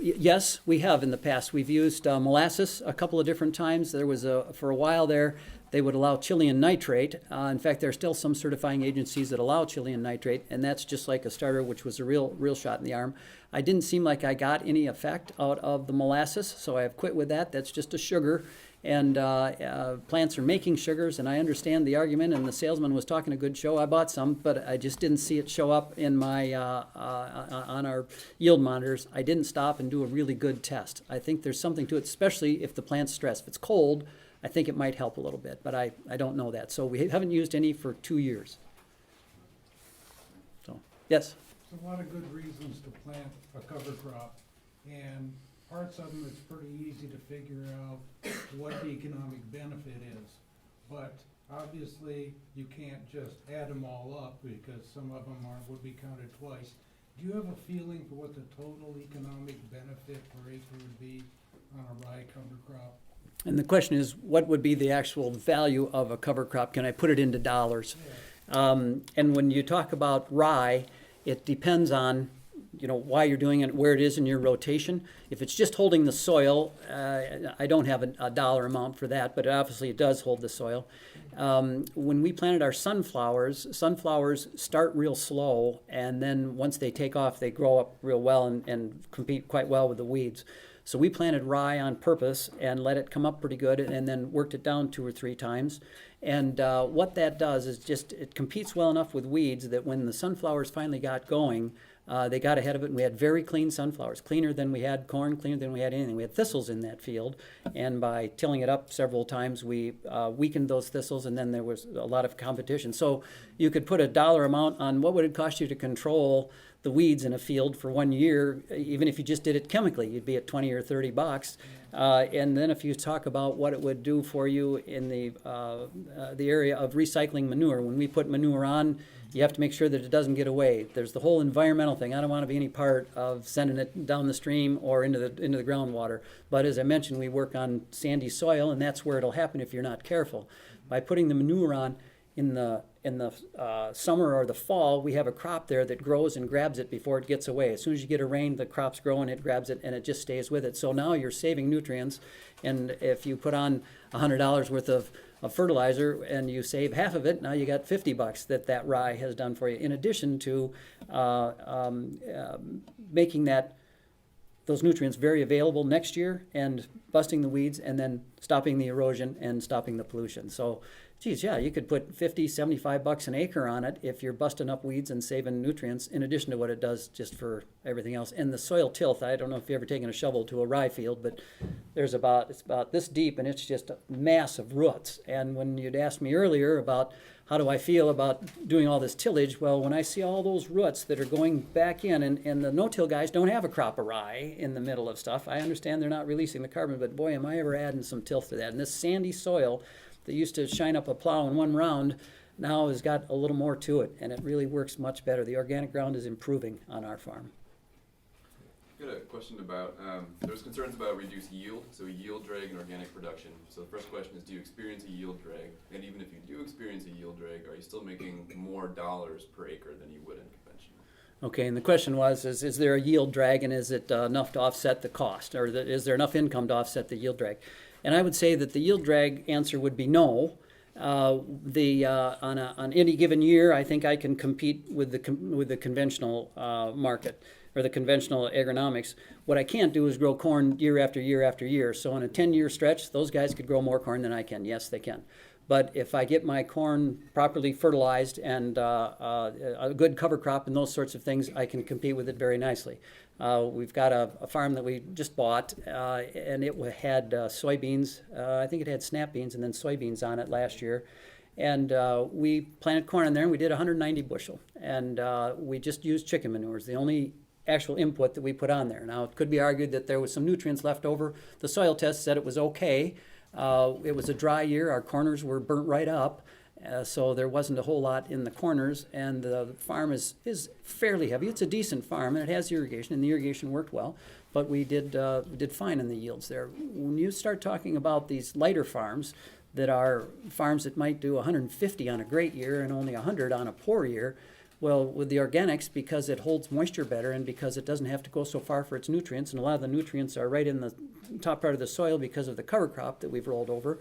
yes, we have in the past. We've used molasses a couple of different times. There was for a while there, they would allow Chilean nitrate. In fact, there are still some certifying agencies that allow Chilean nitrate, and that's just like a starter, which was a real shot in the arm. I didn't seem like I got any effect out of the molasses, so I have quit with that. That's just a sugar. And plants are making sugars, and I understand the argument, and the salesman was talking a good show. I bought some, but I just didn't see it show up in my on our yield monitors. I didn't stop and do a really good test. I think there's something to it, especially if the plant's stressed. If it's cold, I think it might help a little bit, but I don't know that. So we haven't used any for 2 years. So, yes? There's a lot of good reasons to plant a cover crop, and parts of them, it's pretty easy to figure out what the economic benefit is. But obviously, you can't just add them all up, because some of them would be counted twice. Do you have a feeling for what the total economic benefit per acre would be on a rye cover crop? And the question is, what would be the actual value of a cover crop? Can I put it into dollars? And when you talk about rye, it depends on, why you're doing it, where it is in your rotation. If it's just holding the soil, I don't have a dollar amount for that, but obviously it does hold the soil. When we planted our sunflowers start real slow, and then once they take off, they grow up real well and compete quite well with the weeds. So we planted rye on purpose and let it come up pretty good, and then worked it down 2 or 3 times. And what that does is just, it competes well enough with weeds that when the sunflowers finally got going, they got ahead of it, and we had very clean sunflowers, cleaner than we had corn, cleaner than we had anything. We had thistles in that field, and by tilling it up several times, we weakened those thistles, and then there was a lot of competition. So you could put a dollar amount on what would it cost you to control the weeds in a field for 1 year. Even if you just did it chemically, you'd be at 20 or 30 bucks. And then if you talk about what it would do for you in the area of recycling manure, when we put manure on, you have to make sure that it doesn't get away. There's the whole environmental thing. I don't want to be any part of sending it down the stream or into the groundwater. But as I mentioned, we work on sandy soil, and that's where it'll happen if you're not careful. By putting the manure on in the summer or the fall, we have a crop there that grows and grabs it before it gets away. As soon as you get a rain, the crop's growing, it grabs it, and it just stays with it. So now you're saving nutrients, and if you put on $100 worth of fertilizer and you save half of it, now you got 50 bucks that rye has done for you, in addition to making those nutrients very available next year and busting the weeds and then stopping the erosion and stopping the pollution. So, geez, yeah, you could put 50, 75 bucks an acre on it if you're busting up weeds and saving nutrients, in addition to what it does just for everything else. And the soil tilth, I don't know if you've ever taken a shovel to a rye field, but it's about this deep, and it's just a mass of roots. And when you'd asked me earlier about how do I feel about doing all this tillage, well, when I see all those roots that are going back in, and the no-till guys don't have a crop of rye in the middle of stuff, I understand they're not releasing the carbon, but boy, am I ever adding some tilth to that. And this sandy soil that used to shine up a plow in one round now has got a little more to it, and it really works much better. The organic ground is improving on our farm. I've got a question about, there's concerns about reduced yield, so yield drag in organic production. So the first question is, do you experience a yield drag? And even if you do experience a yield drag, are you still making more dollars per acre than you would in conventional? Okay, and the question was, is there a yield drag, and is it enough to offset the cost? Or is there enough income to offset the yield drag? And I would say that the yield drag answer would be no. On any given year, I think I can compete with the conventional market, or the conventional agronomics. What I can't do is grow corn year after year after year. So on a 10-year stretch, those guys could grow more corn than I can. Yes, they can. But if I get my corn properly fertilized and a good cover crop and those sorts of things, I can compete with it very nicely. We've got a farm that we just bought, and it had soybeans. I think it had snap beans and then soybeans on it last year. And we planted corn in there, and we did 190 bushel. And we just used chicken manures, the only actual input that we put on there. Now, it could be argued that there was some nutrients left over. The soil test said it was okay. It was a dry year. Our corners were burnt right up, so there wasn't a whole lot in the corners, and the farm is fairly heavy. It's a decent farm, and it has irrigation, and the irrigation worked well, but we did fine in the yields there. When you start talking about these lighter farms that are farms that might do 150 on a great year and only 100 on a poor year, well, with the organics, because it holds moisture better and because it doesn't have to go so far for its nutrients, and a lot of the nutrients are right in the top part of the soil because of the cover crop that we've rolled over,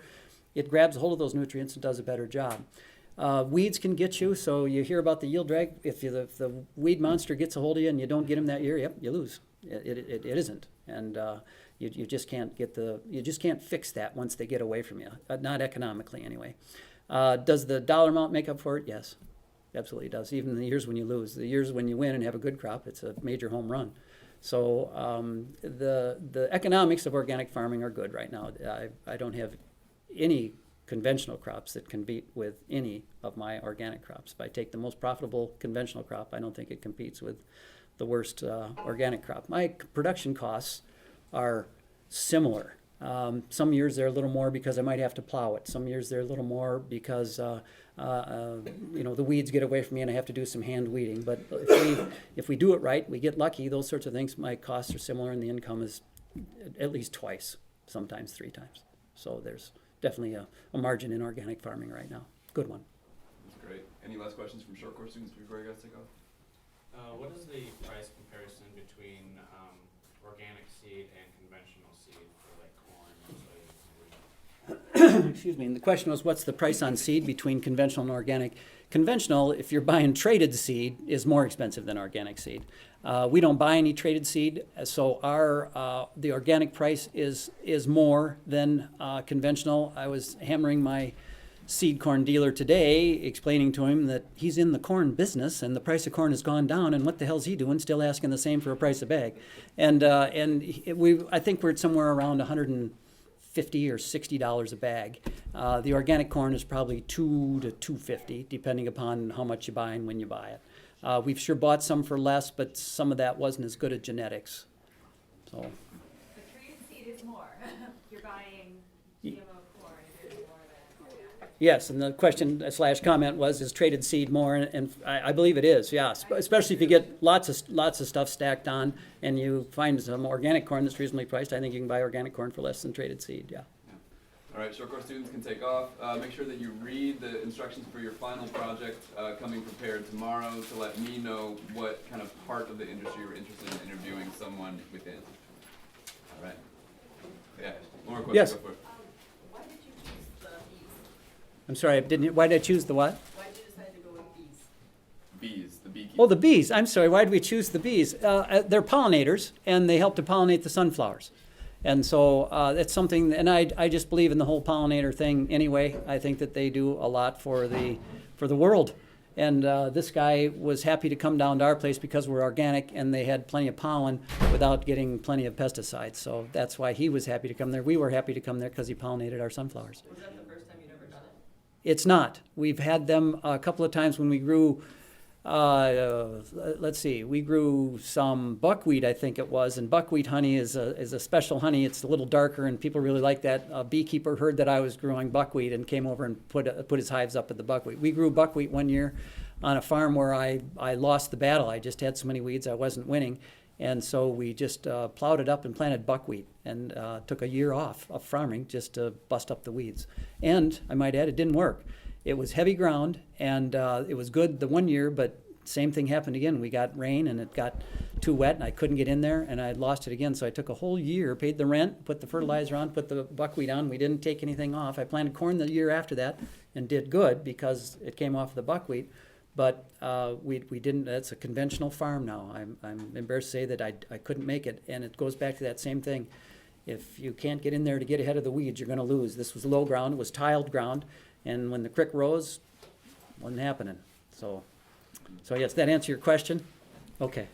it grabs a hold of those nutrients and does a better job. Weeds can get you, so you hear about the yield drag. If the weed monster gets a hold of you and you don't get him that year, yep, you lose. It isn't, and you just can't fix that once they get away from you. Not economically, anyway. Does the dollar amount make up for it? Yes. Absolutely does. Even the years when you lose, the years when you win and have a good crop, it's a major home run. So the economics of organic farming are good right now. I don't have any conventional crops that compete with any of my organic crops. If I take the most profitable conventional crop, I don't think it competes with the worst organic crop. My production costs are similar Some years they're a little more because I might have to plow it. Some years they're a little more because the weeds get away from me and I have to do some hand weeding. But if we do it right, we get lucky. Those sorts of things, my costs are similar, and the income is at least twice, sometimes 3 times. So there's definitely a margin in organic farming right now. Good one. That's great. Any last questions from short course students before you guys take off? What is the price comparison between organic seed and conventional seed for like corn, soybeans, and wheat? Excuse me. And the question was, what's the price on seed between conventional and organic? Conventional, if you're buying traded seed, is more expensive than organic seed. We don't buy any traded seed, so the organic price is more than conventional. I was hammering my seed corn dealer today, explaining to him that he's in the corn business and the price of corn has gone down, and what the hell's he doing still asking the same for a price a bag? And I think we're at somewhere around $150 or $60 a bag. The organic corn is probably $2 to $2.50, depending upon how much you buy and when you buy it. We've sure bought some for less, but some of that wasn't as good at genetics. So. The treated seed is more. You're buying GMO corn, it is more than organic. Yes, and the question / comment was, is traded seed more? And I believe it is, yeah. Especially if you get lots of stuff stacked on and you find some organic corn that's reasonably priced. I think you can buy organic corn for less than traded seed, yeah. All right, short course students can take off. Make sure that you read the instructions for your final project coming prepared tomorrow to let me know what kind of part of the industry you're interested in interviewing someone within. All right. Yeah, one more question. Yes. Go for it. Why did you choose the bees? I'm sorry, why did I choose the what? Why did you decide to go with bees? Bees, the beekeepers. Oh, the bees. I'm sorry, why did we choose the bees? They're pollinators, and they help to pollinate the sunflowers. And so it's something, and I just believe in the whole pollinator thing anyway. I think that they do a lot for the world. And this guy was happy to come down to our place because we're organic and they had plenty of pollen without getting plenty of pesticides. So that's why he was happy to come there. We were happy to come there because he pollinated our sunflowers. Was that the first time you'd ever done it? It's not. We've had them a couple of times when we grew. We grew some buckwheat, I think it was, and buckwheat honey is a special honey. It's a little darker, and people really like that. A beekeeper heard that I was growing buckwheat and came over and put his hives up at the buckwheat. We grew buckwheat one year on a farm where I lost the battle. I just had so many weeds, I wasn't winning, and so we just plowed it up and planted buckwheat, and took a year off of farming just to bust up the weeds. And I might add, it didn't work. It was heavy ground, and it was good the one year, but same thing happened again. We got rain, and it got too wet, and I couldn't get in there, and I lost it again. So I took a whole year, paid the rent, put the fertilizer on, put the buckwheat on. We didn't take anything off. I planted corn the year after that and did good because it came off the buckwheat. But we didn't. That's a conventional farm now. I'm embarrassed to say that I couldn't make it, and it goes back to that same thing. If you can't get in there to get ahead of the weeds, you're going to lose. This was low ground. It was tiled ground. And when the creek rose, wasn't happening. So yes, that answer your question? Okay.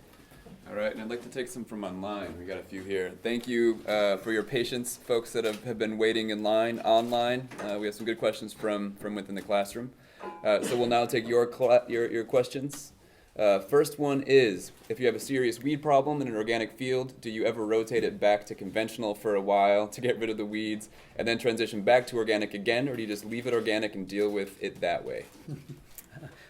All right, and I'd like to take some from online. We got a few here. Thank you for your patience, folks that have been waiting in line online. We have some good questions from within the classroom. So we'll now take your questions. First one is, if you have a serious weed problem in an organic field, do you ever rotate it back to conventional for a while to get rid of the weeds and then transition back to organic again, or do you just leave it organic and deal with it that way?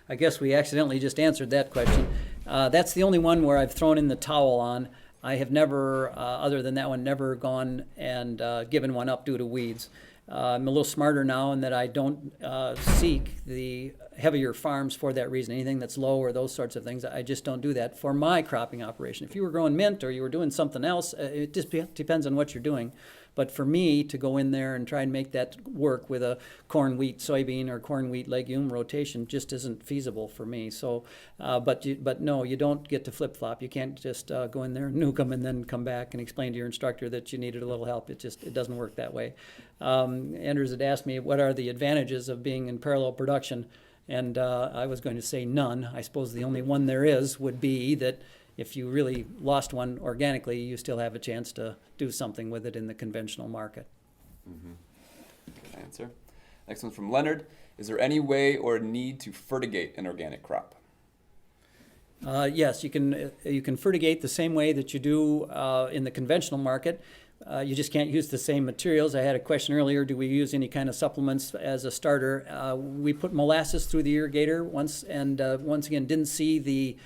I guess we accidentally just answered that question. That's the only one where I've thrown in the towel on. I have never, other than that one, never gone and given one up due to weeds. I'm a little smarter now in that I don't seek the heavier farms for that reason. Anything that's low or those sorts of things, I just don't do that for my cropping operation. If you were growing mint or you were doing something else, it just depends on what you're doing. But for me to go in there and try and make that work with a corn, wheat, soybean, or corn, wheat, legume rotation just isn't feasible for me. So, but no, you don't get to flip-flop. You can't just go in there and nuke them and then come back and explain to your instructor that you needed a little help. It doesn't work that way. Andrews had asked me what are the advantages of being in parallel production, and I was going to say none. I suppose the only one there is would be that if you really lost one organically, you still have a chance to do something with it in the conventional market. Mm-hmm. Good answer. Next one's from Leonard. Is there any way or need to fertigate an organic crop? Yes, you can fertigate the same way that you do in the conventional market. You just can't use the same materials. I had a question earlier, do we use any kind of supplements as a starter? We put molasses through the irrigator once, and once again, didn't see the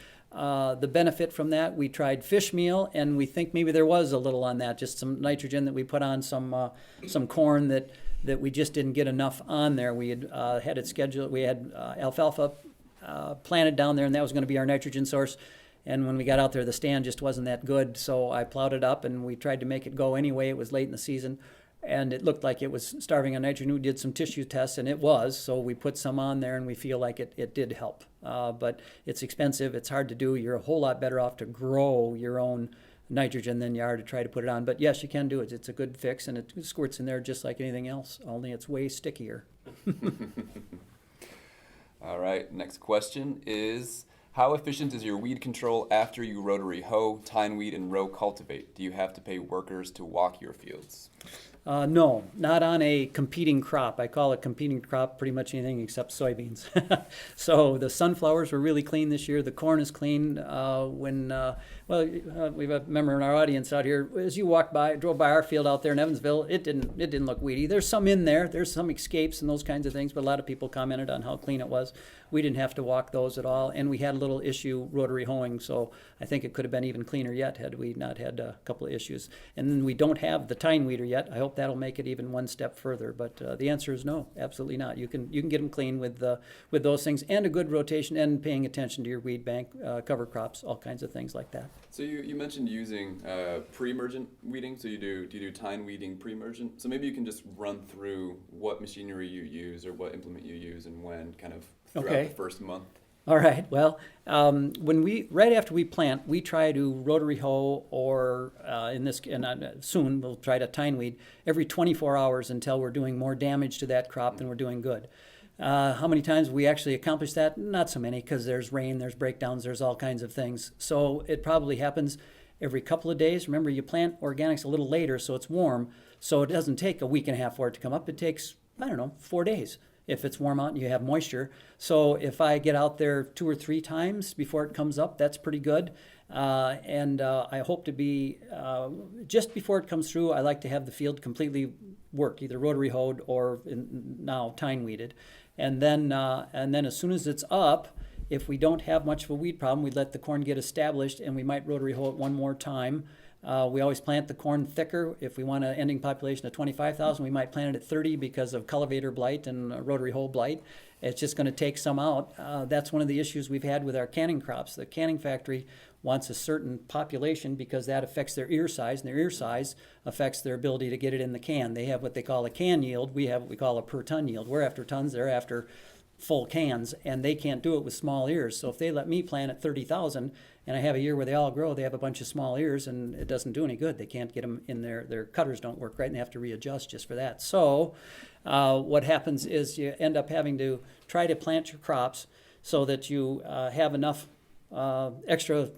benefit from that. We tried fish meal, and we think maybe there was a little on that, just some nitrogen that we put on some corn that we just didn't get enough on there. We had it scheduled, we had alfalfa planted down there, and that was going to be our nitrogen source. And when we got out there, the stand just wasn't that good, so I plowed it up, and we tried to make it go anyway. It was late in the season, and it looked like it was starving on nitrogen. We did some tissue tests, and it was, so we put some on there, and we feel like it did help. But it's expensive. It's hard to do. You're a whole lot better off to grow your own nitrogen than you are to try to put it on. But yes, you can do it. It's a good fix, and it squirts in there just like anything else, only it's way stickier. All right, next question is, how efficient is your weed control after you rotary hoe, tine weed, and row cultivate? Do you have to pay workers to walk your fields? No, not on a competing crop. I call a competing crop pretty much anything except soybeans. So the sunflowers were really clean this year. The corn is clean. We have a member in our audience out here. As you drove by our field out there in Evansville, it didn't look weedy. There's some in there. There's some escapes and those kinds of things, but a lot of people commented on how clean it was. We didn't have to walk those at all, and we had a little issue rotary hoeing, so I think it could have been even cleaner yet had we not had a couple of issues. And then we don't have the tine weeder yet. I hope that'll make it even one step further, but the answer is no, absolutely not. You can get them clean with those things, and a good rotation, and paying attention to your weed bank, cover crops, all kinds of things like that. So you mentioned using pre-emergent weeding. So do you do tine weeding pre-emergent? So maybe you can just run through what machinery you use or what implement you use and when, kind of throughout the first month. All right. Well, right after we plant, we try to rotary hoe, or soon we'll try to tine weed every 24 hours until we're doing more damage to that crop than we're doing good. How many times we actually accomplish that? Not so many, because there's rain, there's breakdowns, there's all kinds of things. So it probably happens every couple of days. Remember, you plant organics a little later, so it's warm. So it doesn't take a week and a half for it to come up. It takes, 4 days if it's warm out and you have moisture. So if I get out there 2 or 3 times before it comes up, that's pretty good. I hope to be, just before it comes through, I like to have the field completely worked, either rotary hoed or now tine weeded. And then as soon as it's up, if we don't have much of a weed problem, we let the corn get established, and we might rotary hoe it one more time. We always plant the corn thicker. If we want an ending population of 25,000, we might plant it at 30 because of cultivator blight and rotary hoe blight. It's just going to take some out. That's one of the issues we've had with our canning crops. The canning factory wants a certain population because that affects their ear size, and their ear size affects their ability to get it in the can. They have what they call a can yield. We have what we call a per ton yield. We're after tons, they're after full cans, and they can't do it with small ears. So if they let me plant at 30,000 and I have a year where they all grow, they have a bunch of small ears, and it doesn't do any good. They can't get them in there. Their cutters don't work right, and they have to readjust just for that. So what happens is you end up having to try to plant your crops so that you have enough extra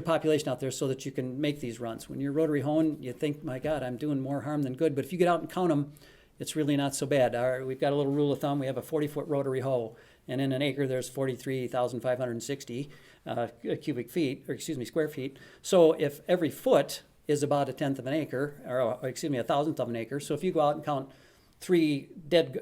population out there so that you can make these runs. When you're rotary hoeing, you think, my God, I'm doing more harm than good. But if you get out and count them, it's really not so bad. We've got a little rule of thumb. We have a 40-foot rotary hoe, and in an acre there's 43,560 square feet. So if every foot is about a tenth of an acre, or a thousandth of an acre, so if you go out and count 3 dead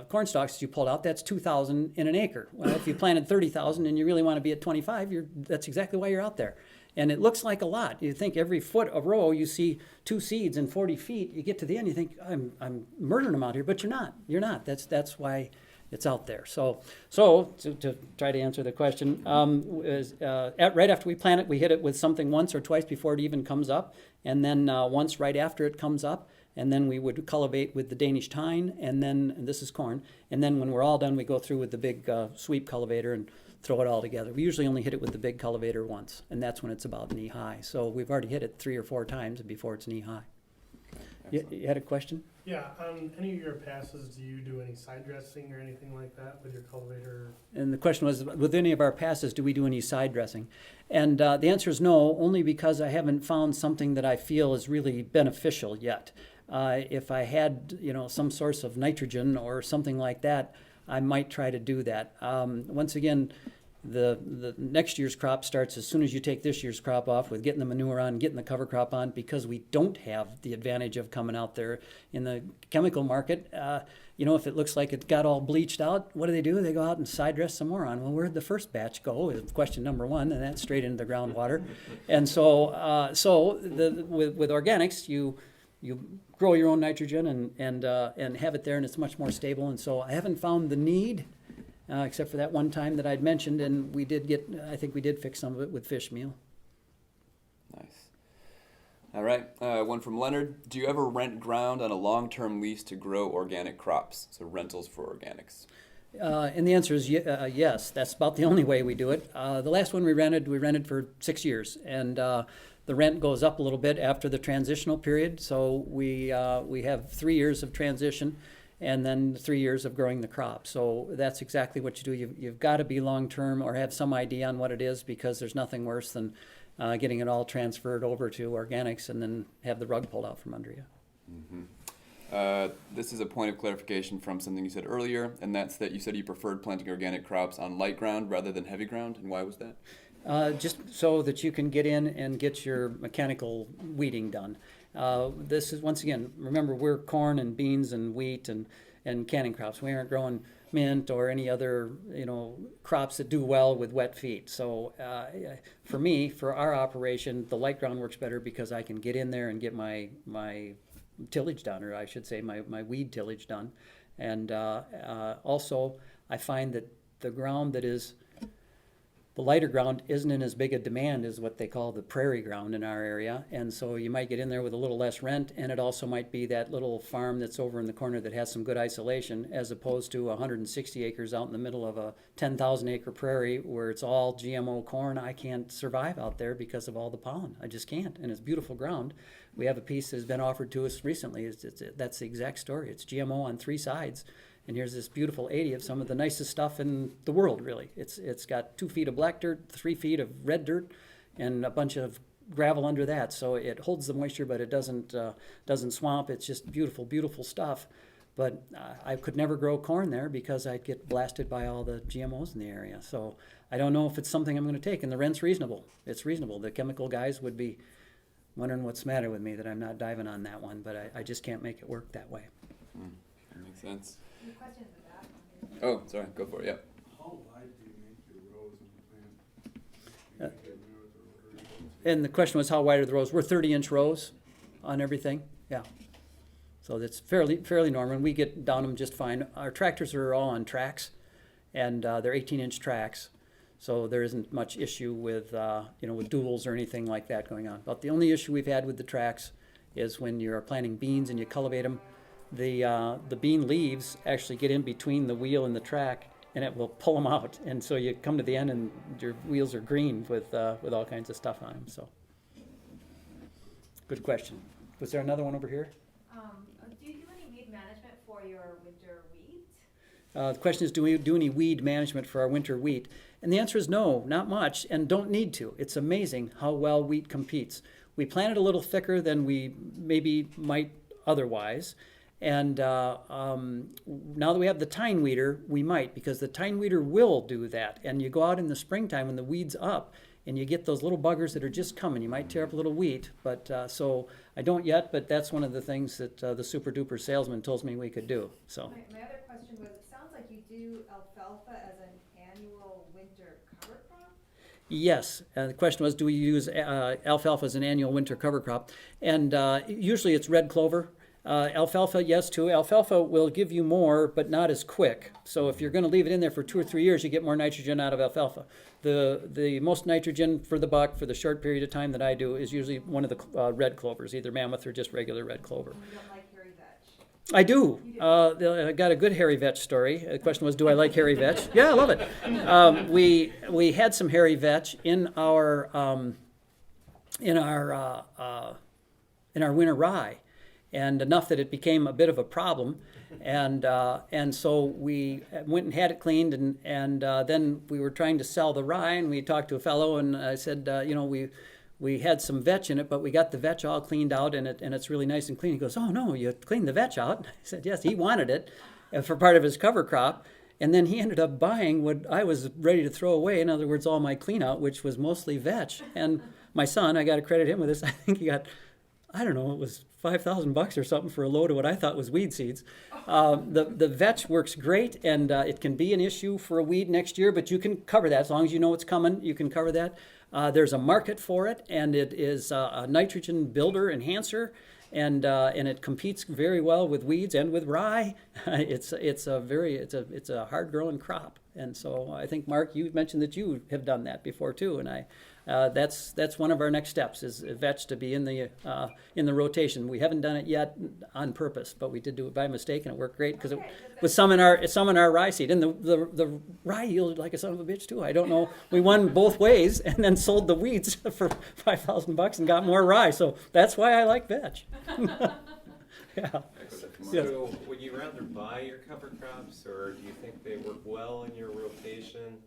corn stalks that you pulled out, that's 2,000 in an acre. Well, if you planted 30,000 and you really want to be at 25, that's exactly why you're out there. And it looks like a lot. You think every foot of row you see 2 seeds in 40 feet. You get to the end, you think, I'm murdering them out here, but you're not. You're not. That's why it's out there. So to try to answer the question, right after we plant it, we hit it with something once or twice before it even comes up, and then once right after it comes up, and then we would cultivate with the Danish tine, and this is corn, and then when we're all done, we go through with the big sweep cultivator and throw it all together. We usually only hit it with the big cultivator once, and that's when it's about knee high. So we've already hit it 3 or 4 times before it's knee high. You had a question? Yeah, on any of your passes, do you do any side dressing or anything like that with your cultivator? And the question was, with any of our passes, do we do any side dressing? And the answer is no, only because I haven't found something that I feel is really beneficial yet. If I had, some source of nitrogen or something like that, I might try to do that. Once again, The next year's crop starts as soon as you take this year's crop off, with getting the manure on, getting the cover crop on, because we don't have the advantage of coming out there in the chemical market. If it looks like it got all bleached out, what do? They go out and side dress some more on. Well, where'd the first batch go? Is question number one, and that's straight into the groundwater. And with organics, you grow your own nitrogen and have it there, and it's much more stable. And so I haven't found the need. Except for that one time that I'd mentioned, and I think we did fix some of it with fish meal. Nice. All right, one from Leonard. Do you ever rent ground on a long-term lease to grow organic crops? So rentals for organics. And the answer is yes. That's about the only way we do it. The last one we rented for 6 years, and the rent goes up a little bit after the transitional period. So we have 3 years of transition, and then 3 years of growing the crop. So that's exactly what you do. You've got to be long-term or have some idea on what it is, because there's nothing worse than getting it all transferred over to organics and then have the rug pulled out from under you. Mm-hmm. This is a point of clarification from something you said earlier, and that's that you said you preferred planting organic crops on light ground rather than heavy ground, and why was that? Just so that you can get in and get your mechanical weeding done. This is, once again, remember, we're corn and beans and wheat and canning crops. We aren't growing mint or any other crops that do well with wet feet. So for our operation, the light ground works better because I can get in there and get my tillage done, or I should say my weed tillage done. And also I find that the ground that is the lighter ground isn't in as big a demand as what they call the prairie ground in our area. And so you might get in there with a little less rent, and it also might be that little farm that's over in the corner that has some good isolation, as opposed to 160 acres out in the middle of a 10,000 acre prairie where it's all GMO corn. I can't survive out there because of all the pollen. I just can't. And it's beautiful ground. We have a piece that's been offered to us recently. That's the exact story. It's GMO on 3 sides. And here's this beautiful 80 of some of the nicest stuff in the world, really. It's got 2 feet of black dirt, 3 feet of red dirt, and a bunch of gravel under that. So it holds the moisture, but it doesn't swamp. It's just beautiful, beautiful stuff. But I could never grow corn there because I'd get blasted by all the GMOs in the area. So I don't know if it's something I'm going to take. And the rent's reasonable. It's reasonable. The chemical guys would be wondering what's the matter with me that I'm not diving on that one. But I just can't make it work that way. That makes sense. Any questions with that? Oh, sorry, go for it, yeah. How wide do you make your rows in the plant? And the question was, how wide are the rows? We're 30-inch rows on everything. Yeah. So that's fairly normal. We get down them just fine. Our tractors are all on tracks, and they're 18-inch tracks. So there isn't much issue with with duals or anything like that going on. But the only issue we've had with the tracks is when you're planting beans and you cultivate them, the bean leaves actually get in between the wheel and the track, and it will pull them out. And so you come to the end and your wheels are green with all kinds of stuff on them. So, good question. Was there another one over here? Do you do any weed management for your winter wheat? The question is, do we do any weed management for our winter wheat? And the answer is no, not much, and don't need to. It's amazing how well wheat competes. We plant it a little thicker than we maybe might otherwise. And now that we have the tine weeder, we might, because the tine weeder will do that. And you go out in the springtime when the weed's up, and you get those little buggers that are just coming. You might tear up a little wheat, but so I don't yet, but that's one of the things that the super duper salesman told me we could do. So My other question was, it sounds like you do alfalfa as an annual winter cover crop? yes, the question was, do we use alfalfa as an annual winter cover crop? And usually it's red clover. Alfalfa, yes, too. Alfalfa will give you more, but not as quick. So if you're going to leave it in there for 2 or 3 years, you get more nitrogen out of alfalfa. The most nitrogen for the buck for the short period of time that I do is usually one of the red clovers, either mammoth or just regular red clover. And you don't like hairy vetch? I do. I got a good hairy vetch story. The question was, do I like hairy vetch? Yeah, I love it. We had some hairy vetch in our winter rye, and enough that it became a bit of a problem, and so we went and had it cleaned, and then we were trying to sell the rye, and we talked to a fellow, and I said, we had some vetch in it, but we got the vetch all cleaned out, and it's really nice and clean. He goes, oh no, you cleaned the vetch out? I said, yes, he wanted it for part of his cover crop. And then he ended up buying what I was ready to throw away. In other words, all my clean out, which was mostly vetch. And my son, I got to credit him with this. I think he got, I don't know, it was $5,000 or something for a load of what I thought was weed seeds. The vetch works great, and it can be an issue for a weed next year, but you can cover that as long as you know it's coming. You can cover that. There's a market for it, and it is a nitrogen builder enhancer. And it competes very well with weeds and with rye. It's a hard growing crop, and so I think Mark, you mentioned that you have done that before too, and that's one of our next steps is vetch to be in the rotation. We haven't done it yet on purpose, but we did do it by mistake, and it worked great because it was some in our rye seed, and the rye yielded like a son of a bitch too. I don't know. We won both ways, and then sold the weeds for $5,000 and got more rye. So that's why I like vetch. Yeah. So would you rather buy your cover crops, or do you think they work well in your rotation,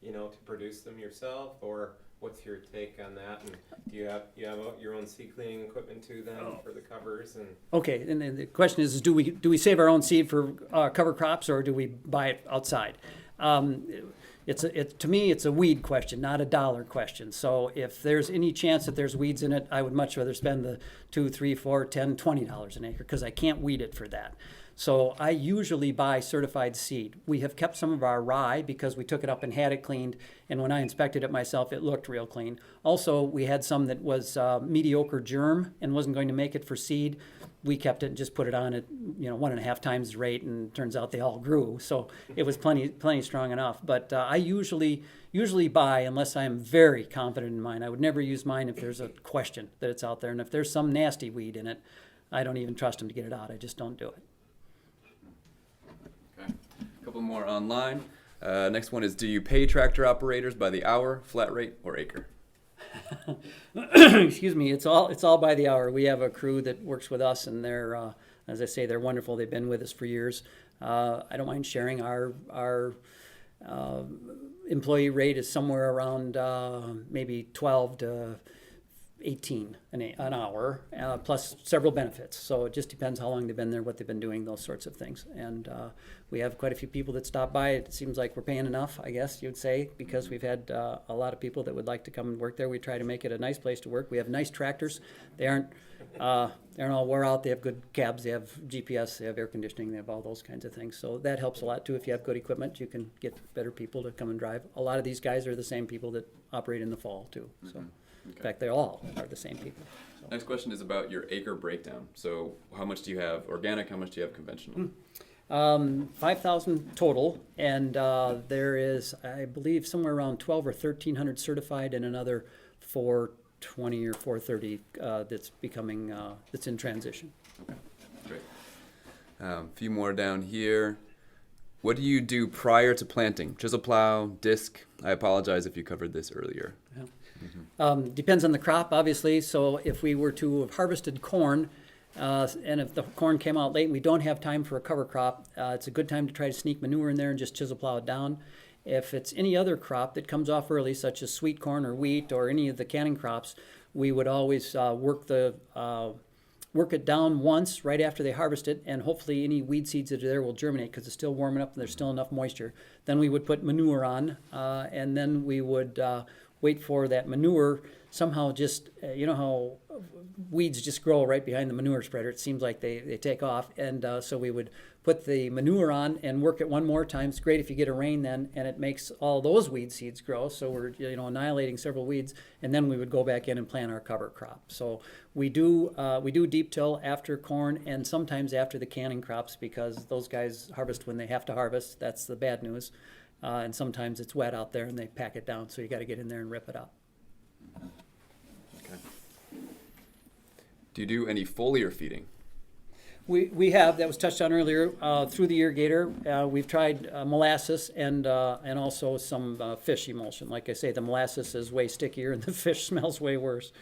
to produce them yourself, or what's your take on that? And do you have your own seed cleaning equipment too then for the covers? And okay, and then the question is do we save our own seed for cover crops, or do we buy it outside? To me, it's a weed question, not a dollar question. So if there's any chance that there's weeds in it, I would much rather spend the $2, $3, $4, $10, $20 an acre because I can't weed it for that. So I usually buy certified seed. We have kept some of our rye because we took it up and had it cleaned, and when I inspected it myself, it looked real clean. Also, we had some that was mediocre germ and wasn't going to make it for seed. We kept it and just put it on at 1.5 times the rate, and turns out they all grew. So it was plenty strong enough. But I usually buy unless I am very confident in mine. I would never use mine if there's a question that it's out there, and if there's some nasty weed in it, I don't even trust them to get it out. I just don't do it. Okay, a couple more online. Next one is: do you pay tractor operators by the hour, flat rate, or acre? Excuse me. It's all by the hour. We have a crew that works with us, and they're, as I say, they're wonderful. They've been with us for years. I don't mind sharing our employee rate is somewhere around maybe 12 to 18 an hour, plus several benefits. So it just depends how long they've been there, what they've been doing, those sorts of things. And we have quite a few people that stop by. It seems like we're paying enough, I guess you'd say, because we've had a lot of people that would like to come and work there. We try to make it a nice place to work. We have nice tractors. They aren't all wore out. They have good cabs. They have GPS. They have air conditioning. They have all those kinds of things. So that helps a lot too. If you have good equipment, you can get better people to come and drive. A lot of these guys are the same people that operate in the fall too. So. Okay. In fact, they all are the same people. So. Next question is about your acre breakdown. So how much do you have organic? How much do you have conventional? 5,000 total, and there is, I believe, somewhere around 12 or 1,300 certified, and another 420 or 430 that's in transition. Okay, great. A few more down here. What do you do prior to planting? Chisel plow, disc? I apologize if you covered this earlier. Yeah. Depends on the crop, obviously. So if we were to have harvested corn, and if the corn came out late and we don't have time for a cover crop, it's a good time to try to sneak manure in there and just chisel plow it down. If it's any other crop that comes off early, such as sweet corn or wheat or any of the canning crops, we would always work it down once right after they harvest it, and hopefully any weed seeds that are there will germinate because it's still warming up and there's still enough moisture. Then we would put manure on, and then we would wait for that manure somehow just, you know how weeds just grow right behind the manure spreader. It seems like they take off. And so we would put the manure on and work it one more time. It's great if you get a rain then, and it makes all those weed seeds grow. So we're annihilating several weeds, and then we would go back in and plant our cover crop. So we do deep till after corn and sometimes after the canning crops because those guys harvest when they have to harvest. That's the bad news. And sometimes it's wet out there and they pack it down, so you got to get in there and rip it up. Okay. Do you do any foliar feeding? We have, that was touched on earlier, through the irrigator. We've tried molasses and also some fish emulsion. Like I say, the molasses is way stickier and the fish smells way worse.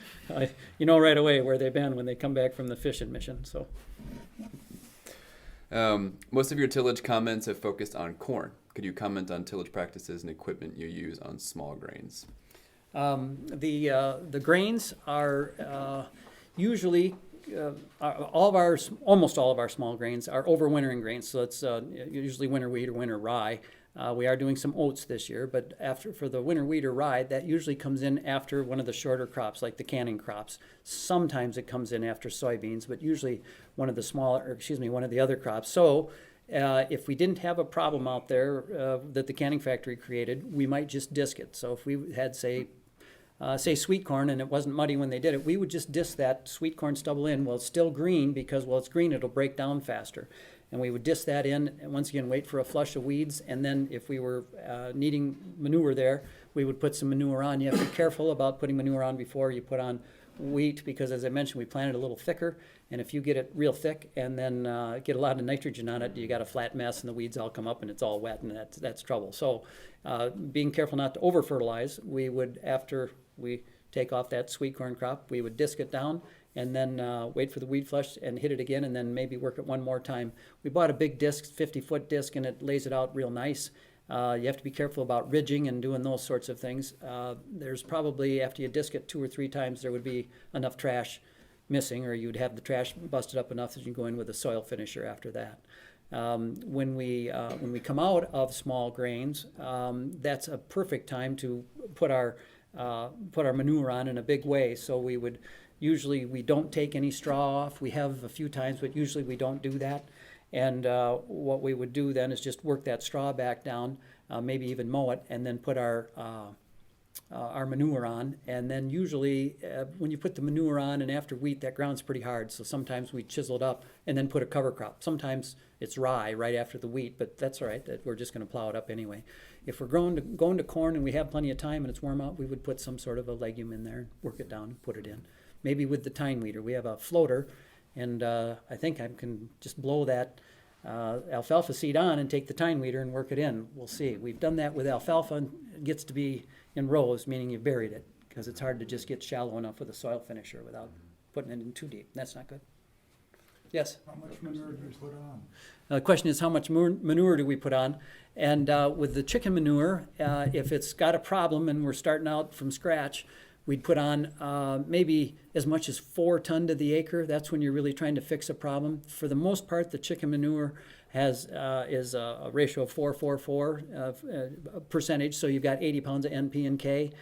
You know right away where they've been when they come back from the fishing mission. So. Most of your tillage comments have focused on corn. Could you comment on tillage practices and equipment you use on small grains? The grains are usually almost all of our small grains are overwintering grains. So it's usually winter wheat or winter rye. We are doing some oats this year, but for the winter wheat or rye, that usually comes in after one of the shorter crops, like the canning crops. Sometimes it comes in after soybeans, but usually one of the other crops. So if we didn't have a problem out there that the canning factory created, we might just disc it. So if we had, say sweet corn and it wasn't muddy when they did it, we would just disc that sweet corn stubble in. Well, it's still green because while it's green, it'll break down faster. And we would disc that in, and once again, wait for a flush of weeds. And then if we were needing manure there, we would put some manure on. You have to be careful about putting manure on before you put on wheat, because as I mentioned, we planted a little thicker. And if you get it real thick and then get a lot of nitrogen on it, you got a flat mess and the weeds all come up and it's all wet, and that's trouble. So being careful not to over fertilize, we would, after we take off that sweet corn crop, we would disc it down and then wait for the weed flush and hit it again, and then maybe work it one more time. We bought a big disc, 50-foot disc, and it lays it out real nice. You have to be careful about ridging and doing those sorts of things. There's probably, after you disc it 2 or 3 times, there would be enough trash missing, or you'd have the trash busted up enough that you can go in with a soil finisher after that. When we come out of small grains, that's a perfect time to put our manure on in a big way. So usually we don't take any straw off. We have a few times, but usually we don't do that. And what we would do then is just work that straw back down, maybe even mow it, and then put our manure on. And then usually when you put the manure on and after wheat, that ground's pretty hard. So sometimes we chisel it up and then put a cover crop. Sometimes it's rye right after the wheat, but that's all right. We're just going to plow it up anyway. If we're going to corn and we have plenty of time and it's warm out, we would put some sort of a legume in there, work it down, put it in. Maybe with the tine weeder. We have a floater, and I think I can just blow that alfalfa seed on and take the tine weeder and work it in. We'll see. We've done that with alfalfa, and it gets to be in rows, meaning you buried it, because it's hard to just get shallow enough with a soil finisher without putting it in too deep. That's not good. Yes? How much manure do you put on? The question is, how much manure do we put on? And with the chicken manure, if it's got a problem and we're starting out from scratch, we'd put on maybe as much as 4 tons to the acre. That's when you're really trying to fix a problem. For the most part, the chicken manure is a ratio of 4-4-4 percentage. So you've got 80 pounds of N, P, and K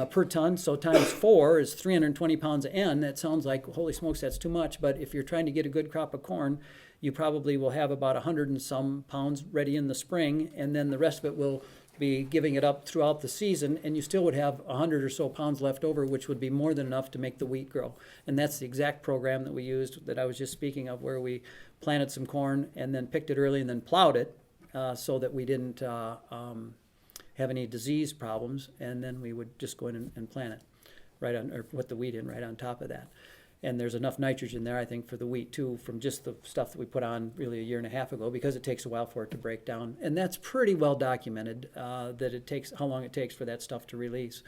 per ton. So times 4 is 320 pounds of N. That sounds like, holy smokes, that's too much. But if you're trying to get a good crop of corn, you probably will have about 100 and some pounds ready in the spring, and then the rest of it will be giving it up throughout the season, and you still would have 100 or so pounds left over, which would be more than enough to make the wheat grow. And that's the exact program that we used, that I was just speaking of, where we planted some corn and then picked it early and then plowed it so that we didn't have any disease problems, and then we would just go in and plant it right on, or put the wheat in right on top of that. And there's enough nitrogen there, I think, for the wheat too, from just the stuff that we put on really 1.5 years ago, because it takes a while for it to break down. And that's pretty well documented, that it takes, how long it takes for that stuff to release.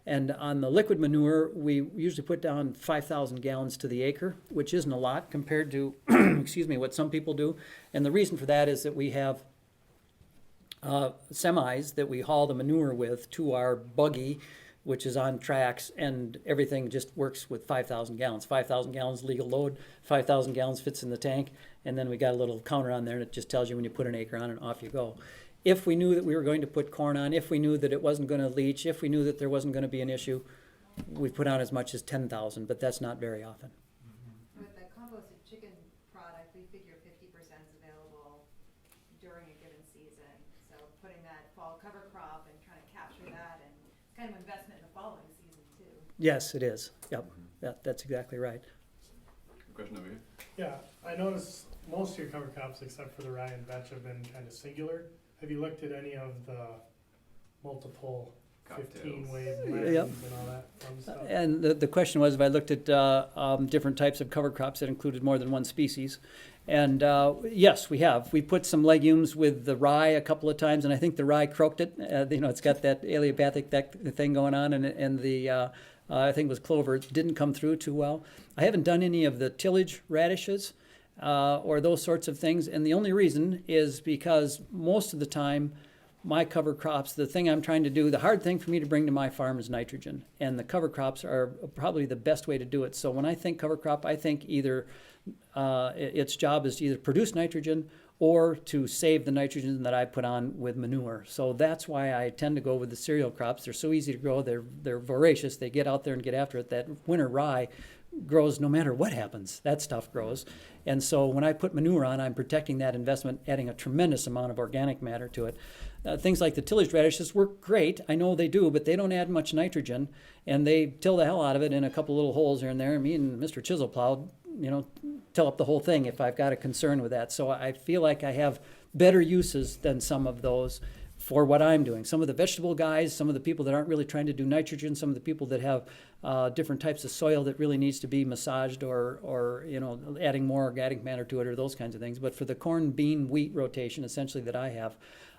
And on the liquid manure, we usually put down 5,000 gallons to the acre, which isn't a lot compared to, what some people do. And the reason for that is that we have semis that we haul the manure with to our buggy, which is on tracks, and everything just works with 5,000 gallons. 5,000 gallons legal load, 5,000 gallons fits in the tank, and then we got a little counter on there, and it just tells you when you put an acre on, and off you go. If we knew that we were going to put corn on, if we knew that it wasn't going to leach, if we knew that there wasn't going to be an issue, we put on as much as 10,000, but that's not very often. With the composted chicken product, we figure 50% is available during a given season. So putting that fall cover crop and trying to capture that, and it's kind of investment in the following season too. Yes, it is. Yep, that's exactly right. Question over here. Yeah, I noticed most of your cover crops, except for the rye and vetch, have been kind of singular. Have you looked at any of the multiple 15-wave blends Yep. and all that fun stuff? And the question was if I looked at different types of cover crops that included more than one species. And yes, we have. We put some legumes with the rye a couple of times, and I think the rye croaked it. It's got that allelopathic thing going on, and the I think it was clover. It didn't come through too well. I haven't done any of the tillage radishes or those sorts of things, and the only reason is because most of the time my cover crops, the thing I'm trying to do, the hard thing for me to bring to my farm is nitrogen. And the cover crops are probably the best way to do it. So when I think cover crop, I think either its job is to either produce nitrogen or to save the nitrogen that I put on with manure. So that's why I tend to go with the cereal crops. They're so easy to grow. They're voracious. They get out there and get after it. That winter rye grows no matter what happens. That stuff grows. And so when I put manure on, I'm protecting that investment, adding a tremendous amount of organic matter to it. Things like the tillage radishes work great. I know they do, but they don't add much nitrogen, and they till the hell out of it in a couple little holes here and there. Me and Mr. Chiselplow, till up the whole thing if I've got a concern with that. So I feel like I have better uses than some of those for what I'm doing. Some of the vegetable guys, some of the people that aren't really trying to do nitrogen, some of the people that have different types of soil that really needs to be massaged or adding more organic matter to it or those kinds of things. But for the corn, bean, wheat rotation, essentially that I have,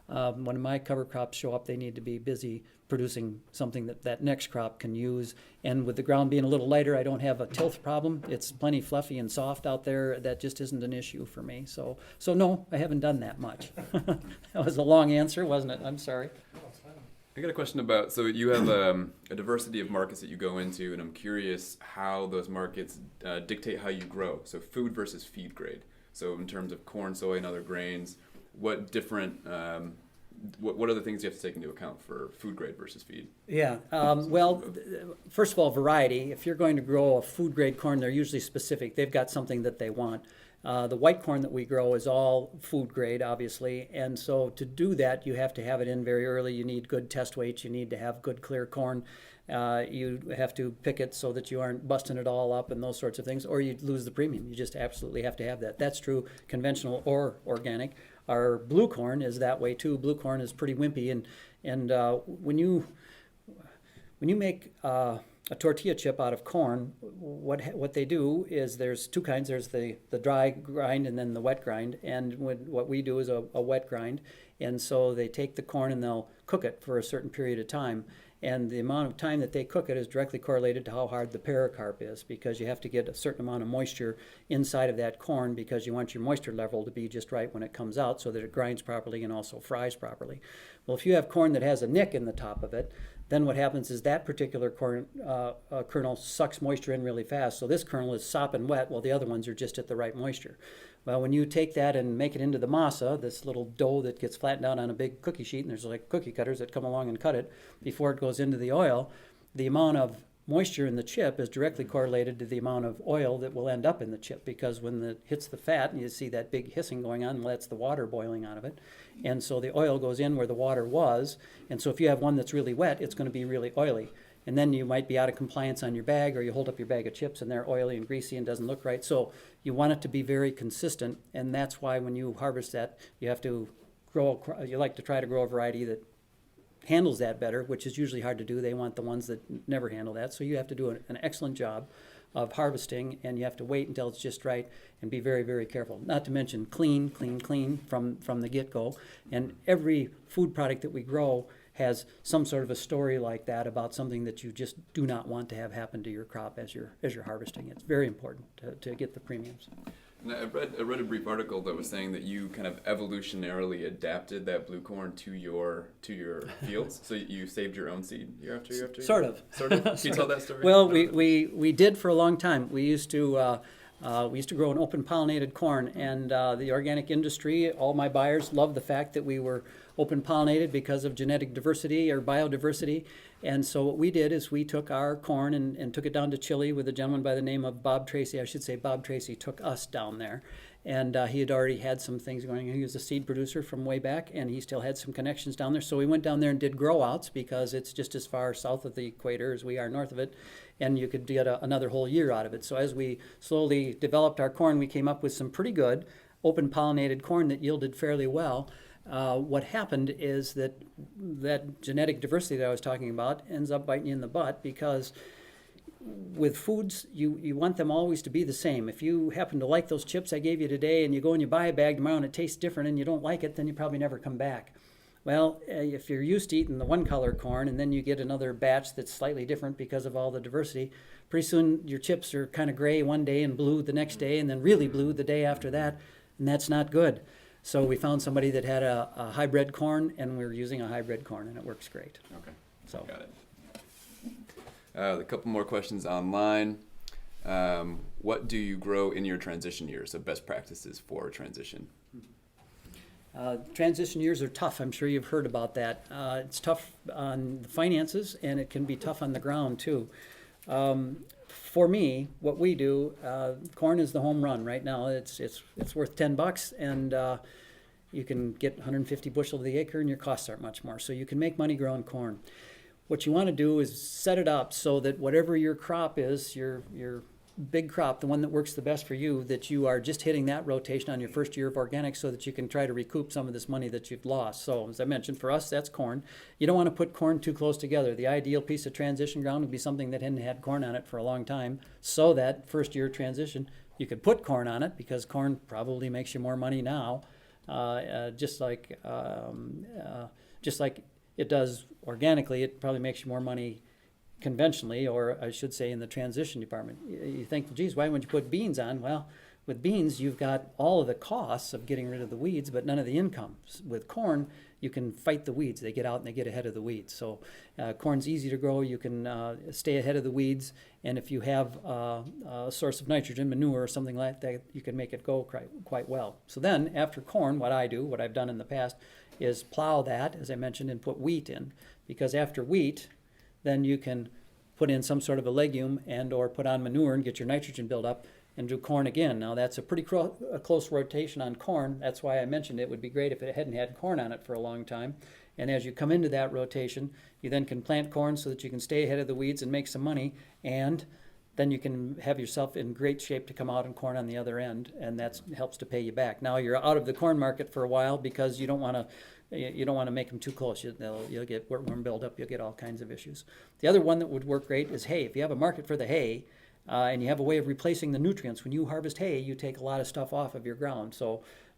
when my cover crops show up, they need to be busy producing something that next crop can use. And with the ground being a little lighter, I don't have a tilth problem. It's plenty fluffy and soft out there. That just isn't an issue for me. So no, I haven't done that much. That was a long answer, wasn't it? I'm sorry. I got a question about, so you have a diversity of markets that you go into, and I'm curious how those markets dictate how you grow. So food versus feed grade. So in terms of corn, soy, and other grains, what different, what are the things you have to take into account for food grade versus feed? Yeah, well, first of all, variety. If you're going to grow a food grade corn, they're usually specific. They've got something that they want. The white corn that we grow is all food grade, obviously, and so to do that, you have to have it in very early. You need good test weights. You need to have good clear corn. You have to pick it so that you aren't busting it all up and those sorts of things, or you lose the premium. You just absolutely have to have that. That's true, conventional or organic. Our blue corn is that way too. Blue corn is pretty wimpy, and when you make a tortilla chip out of corn, what they do is there's two kinds. There's the dry grind and then the wet grind. And what we do is a wet grind. And so they take the corn and they'll cook it for a certain period of time. And the amount of time that they cook it is directly correlated to how hard the pericarp is, because you have to get a certain amount of moisture inside of that corn because you want your moisture level to be just right when it comes out so that it grinds properly and also fries properly. Well, if you have corn that has a nick in the top of it, then what happens is that particular corn kernel sucks moisture in really fast. So this kernel is sopping wet while the other ones are just at the right moisture. Well, when you take that and make it into the masa, this little dough that gets flattened out on a big cookie sheet, and there's like cookie cutters that come along and cut it before it goes into the oil, the amount of moisture in the chip is directly correlated to the amount of oil that will end up in the chip, because when it hits the fat, you see that big hissing going on, and that's the water boiling out of it. And so the oil goes in where the water was, and so if you have one that's really wet, it's going to be really oily. And then you might be out of compliance on your bag, or you hold up your bag of chips and they're oily and greasy and doesn't look right. So you want it to be very consistent, and that's why when you harvest that, you have to you like to try to grow a variety that handles that better, which is usually hard to do. They want the ones that never handle that. So you have to do an excellent job of harvesting, and you have to wait until it's just right and be very, very careful. Not to mention clean from the get-go. And every food product that we grow has some sort of a story like that about something that you just do not want to have happen to your crop as you're harvesting. It's very important to get the premiums. And I read a brief article that was saying that you kind of evolutionarily adapted that blue corn to your fields, so you saved your own seed year after year after year? Sort of. Can you tell that story? Well, we did for a long time. We used to grow an open pollinated corn, and the organic industry, all my buyers loved the fact that we were open pollinated because of genetic diversity or biodiversity. And so what we did is we took our corn and took it down to Chile with a gentleman by the name of Bob Tracy. I should say Bob Tracy took us down there. And he had already had some things going. He was a seed producer from way back, and he still had some connections down there. So we went down there and did grow outs, because it's just as far south of the equator as we are north of it, and you could get another whole year out of it. So as we slowly developed our corn, we came up with some pretty good open pollinated corn that yielded fairly well. What happened is that genetic diversity that I was talking about ends up biting you in the butt, because with foods, you want them always to be the same. If you happen to like those chips I gave you today and you go and you buy a bag tomorrow and it tastes different and you don't like it, then you probably never come back. Well, if you're used to eating the one color corn and then you get another batch that's slightly different because of all the diversity, pretty soon your chips are kind of gray one day and blue the next day and then really blue the day after that, and that's not good. So we found somebody that had a hybrid corn, and we're using a hybrid corn, and it works great. Okay, So got it. A couple more questions online. What do you grow in your transition years? So best practices for transition. Transition years are tough. I'm sure you've heard about that. It's tough on the finances, and it can be tough on the ground too. For me, what we do, corn is the home run right now. It's worth $10, and you can get 150 bushel to the acre, and your costs aren't much more. So you can make money growing corn. What you want to do is set it up so that whatever your crop is, your big crop, the one that works the best for you, that you are just hitting that rotation on your first year of organic so that you can try to recoup some of this money that you've lost. So as I mentioned, for us, that's corn. You don't want to put corn too close together. The ideal piece of transition ground would be something that hadn't had corn on it for a long time, so that first year transition, you could put corn on it because corn probably makes you more money now, just like it does organically. It probably makes you more money conventionally, or I should say in the transition department. You think, well, geez, why wouldn't you put beans on? Well, with beans, you've got all of the costs of getting rid of the weeds, but none of the income. With corn, you can fight the weeds. They get out and they get ahead of the weeds. So corn's easy to grow. You can stay ahead of the weeds, and if you have a source of nitrogen, manure or something like that, you can make it go quite well. So then, after corn, what I've done in the past, is plow that, as I mentioned, and put wheat in. Because after wheat, then you can put in some sort of a legume and or put on manure and get your nitrogen build up and do corn again. Now that's a pretty close rotation on corn. That's why I mentioned it would be great if it hadn't had corn on it for a long time. And as you come into that rotation, you then can plant corn so that you can stay ahead of the weeds and make some money, and then you can have yourself in great shape to come out and corn on the other end, and that helps to pay you back. Now you're out of the corn market for a while because you don't want to make them too close. You'll get worm buildup. You'll get all kinds of issues. The other one that would work great is hay. If you have a market for the hay, and you have a way of replacing the nutrients, when you harvest hay, you take a lot of stuff off of your ground.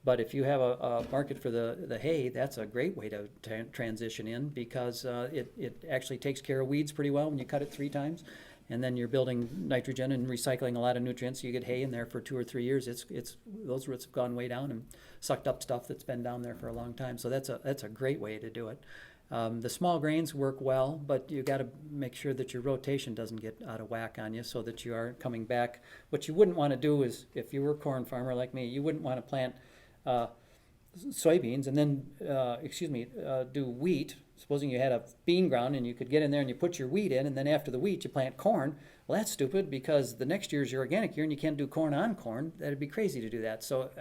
But if you have a market for the hay, that's a great way to transition in, because it actually takes care of weeds pretty well when you cut it 3 times. And then you're building nitrogen and recycling a lot of nutrients. You get hay in there for 2 or 3 years. Those roots have gone way down and sucked up stuff that's been down there for a long time. So that's a great way to do it. The small grains work well, but you got to make sure that your rotation doesn't get out of whack on you, so that you are coming back. What you wouldn't want to do is, if you were a corn farmer like me, you wouldn't want to plant soybeans and then do wheat. Supposing you had a bean ground and you could get in there and you put your wheat in, and then after the wheat you plant corn. Well, that's stupid, because the next year is your organic year and you can't do corn on corn. That'd be crazy to do that. So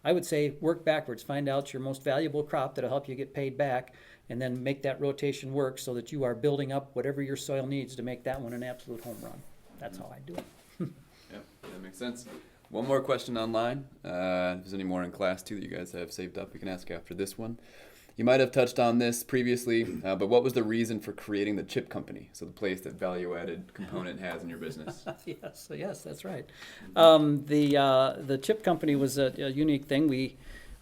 I would say work backwards. Find out your most valuable crop that'll help you get paid back, and then make that rotation work so that you are building up whatever your soil needs to make that one an absolute home run. That's how I do it. Yep, that makes sense. One more question online. If there's any more in class too that you guys have saved up, we can ask after this one. You might have touched on this previously, but what was the reason for creating the chip company? So the place that value-added component has in your business. Yes, that's right. The chip company was a unique thing.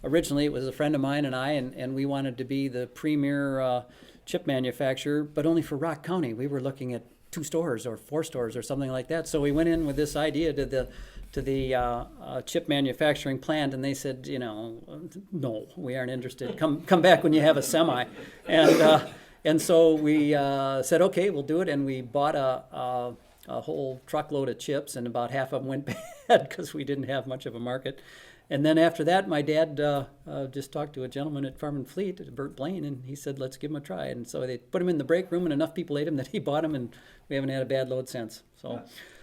Originally it was a friend of mine and I, and we wanted to be the premier chip manufacturer, but only for Rock County. We were looking at 2 stores or 4 stores or something like that. So we went in with this idea to the chip manufacturing plant, and they said, no, we aren't interested. Come back when you have a semi. And so we said, okay, we'll do it. And we bought a whole truckload of chips, and about half of them went bad because we didn't have much of a market. And then after that, my dad just talked to a gentleman at Farm and Fleet, Bert Blaine, and he said, let's give him a try. And so they put him in the break room, and enough people ate him that he bought him, and we haven't had a bad load since.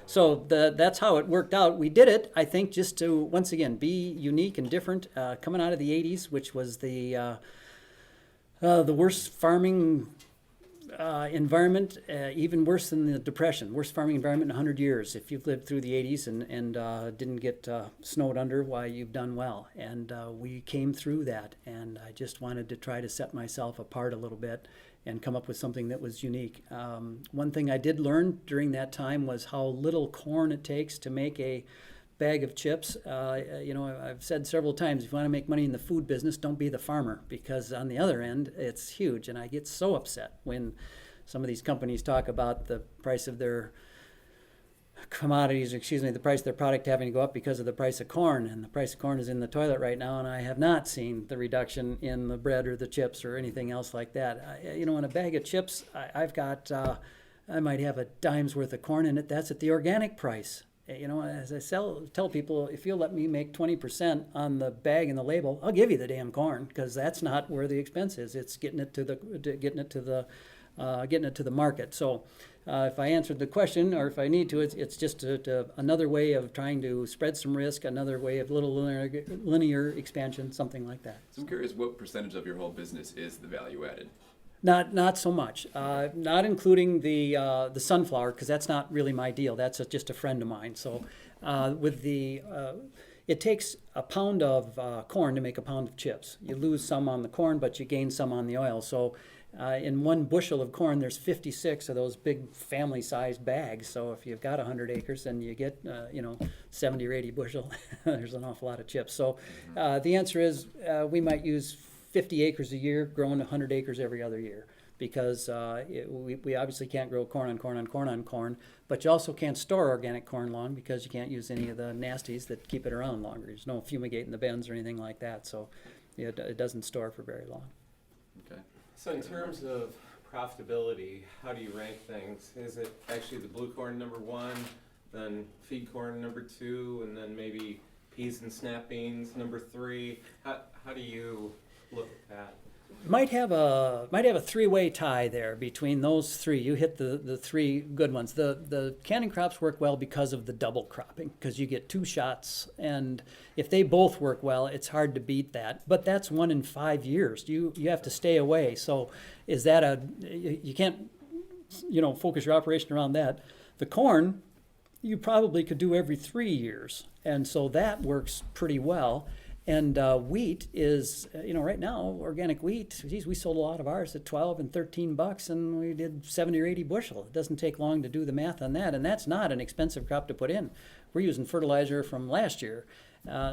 So that's how it worked out. We did it, I think, just to, once again, be unique and different. Coming out of the 80s, which was the worst farming environment, even worse than the Depression, worst farming environment in 100 years. If you've lived through the 80s and didn't get snowed under, why, you've done well. And we came through that, and I just wanted to try to set myself apart a little bit and come up with something that was unique. One thing I did learn during that time was how little corn it takes to make a bag of chips. I've said several times, if you want to make money in the food business, don't be the farmer, because on the other end, it's huge. And I get so upset when some of these companies talk about the price of their commodities, the price of their product having to go up because of the price of corn, and the price of corn is in the toilet right now, and I have not seen the reduction in the bread or the chips or anything else like that. In a bag of chips, I've got, I might have a dime's worth of corn in it. That's at the organic price. As I tell people, if you'll let me make 20% on the bag and the label, I'll give you the damn corn, because that's not where the expense is. It's getting it to the market. So if I answered the question, or if I need to, it's just another way of trying to spread some risk, another way of little linear expansion, something like that. So I'm curious, what percentage of your whole business is the value added? Not so much. Not including the sunflower, because that's not really my deal. That's just a friend of mine. So it takes a pound of corn to make a pound of chips. You lose some on the corn, but you gain some on the oil. So in 1 bushel of corn, there's 56 of those big family-sized bags. So if you've got 100 acres and you get 70 or 80 bushel, there's an awful lot of chips. So the answer is we might use 50 acres a year, growing 100 acres every other year, because we obviously can't grow corn on corn on corn on corn, but you also can't store organic corn long, because you can't use any of the nasties that keep it around longer. There's no fumigating the bins or anything like that, so it doesn't store for very long. Okay. So in terms of profitability, how do you rank things? Is it actually the blue corn number 1, then feed corn number 2, and then maybe peas and snap beans number 3? How do you look at that? Might have a 3-way tie there between those 3. You hit the 3 good ones. The canning crops work well because of the double cropping, because you get 2 shots, and if they both work well, it's hard to beat that. But that's 1 in 5 years. You have to stay away. So is that you can't focus your operation around that. The corn, you probably could do every 3 years, and so that works pretty well. And wheat is, right now, organic wheat, geez, we sold a lot of ours at $12 and $13, and we did 70 or 80 bushel. It doesn't take long to do the math on that, and that's not an expensive crop to put in. We're using fertilizer from last year.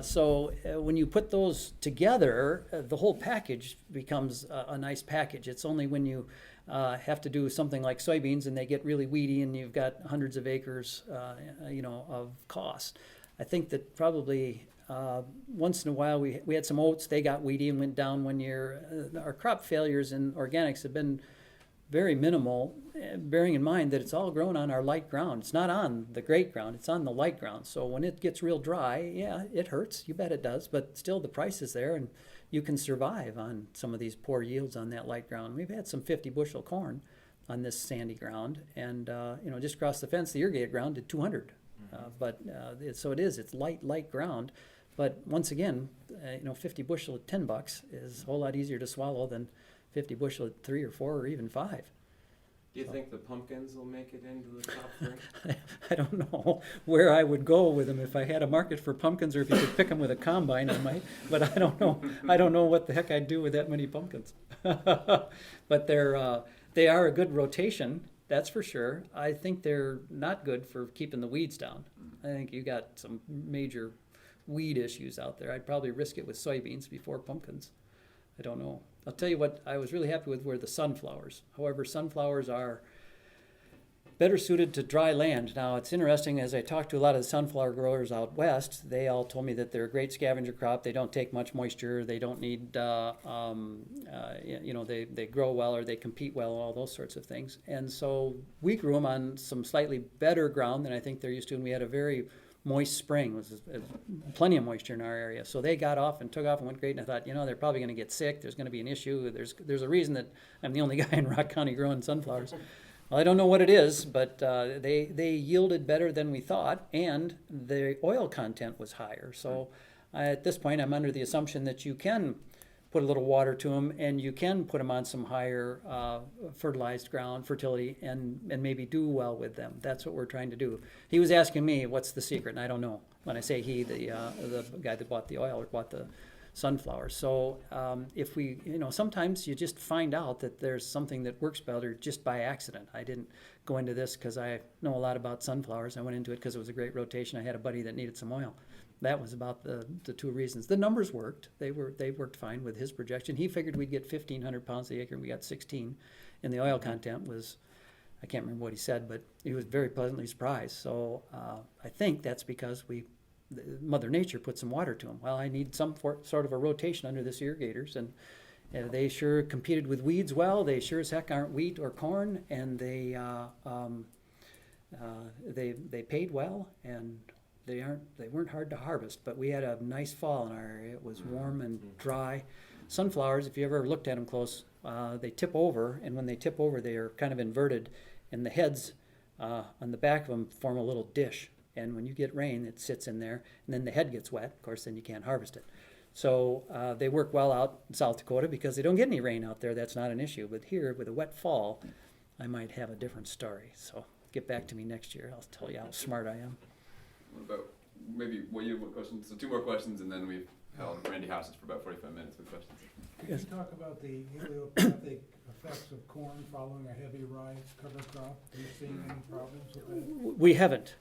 So when you put those together, the whole package becomes a nice package. It's only when you have to do something like soybeans and they get really weedy and you've got hundreds of acres, of cost. I think that probably once in a while we had some oats. They got weedy and went down one year. Our crop failures in organics have been very minimal, bearing in mind that it's all grown on our light ground. It's not on the great ground, it's on the light ground. So when it gets real dry, yeah, it hurts, you bet it does, but still the price is there and you can survive on some of these poor yields on that light ground. We've had some 50 bushel corn on this sandy ground, and just across the fence, the irrigated ground did 200. So it's light ground. But once again, 50 bushel at $10 is a whole lot easier to swallow than 50 bushel at 3 or 4 or even 5. Do you think the pumpkins will make it into the top 3? I don't know where I would go with them. If I had a market for pumpkins, or if you could pick them with a combine, I might. But I don't know. I don't know what the heck I'd do with that many pumpkins. But they are a good rotation, that's for sure. I think they're not good for keeping the weeds down. I think you got some major weed issues out there. I'd probably risk it with soybeans before pumpkins. I don't know. I'll tell you what I was really happy with were the sunflowers. However, sunflowers are better suited to dry land. Now, it's interesting, as I talked to a lot of the sunflower growers out west, they all told me that they're a great scavenger crop. They don't take much moisture. They don't need, they grow well, or they compete well, all those sorts of things. And so we grew them on some slightly better ground than I think they're used to, and we had a very moist spring. It was plenty of moisture in our area. So they got off and took off and went great, and I thought, they're probably going to get sick. There's going to be an issue. There's a reason that I'm the only guy in Rock County growing sunflowers. Well, I don't know what it is, but they yielded better than we thought, and the oil content was higher. So at this point, I'm under the assumption that you can put a little water to them, and you can put them on some higher fertilized ground, fertility, and maybe do well with them. That's what we're trying to do. He was asking me, what's the secret? And I don't know. When I say he, the guy that bought the oil or bought the sunflower. So if we, sometimes you just find out that there's something that works better just by accident. I didn't go into this because I know a lot about sunflowers. I went into it because it was a great rotation. I had a buddy that needed some oil. That was about the 2 reasons. The numbers worked. They worked fine with his projection. He figured we'd get 1,500 pounds a acre, and we got 16. And the oil content was I can't remember what he said, but he was very pleasantly surprised. So I think that's because Mother Nature put some water to them. Well, I need some sort of a rotation under this irrigators, and they sure competed with weeds well. They sure as heck aren't wheat or corn, and they paid well, and they weren't hard to harvest. But we had a nice fall in our area. It was warm and dry. Sunflowers, if you ever looked at them close, they tip over, and when they tip over, they are kind of inverted, and the heads on the back of them form a little dish. And when you get rain, it sits in there, and then the head gets wet. Of course, then you can't harvest it. So they work well out in South Dakota because they don't get any rain out there. That's not an issue. But here, with a wet fall, I might have a different story. So get back to me next year. I'll tell you how smart I am. What about you have one question? So 2 more questions, and then we've held Randy hostage for about 45 minutes with questions. Could you talk about the allelopathic effects of corn following a heavy rye cover crop? Are you seeing any problems with that? We haven't.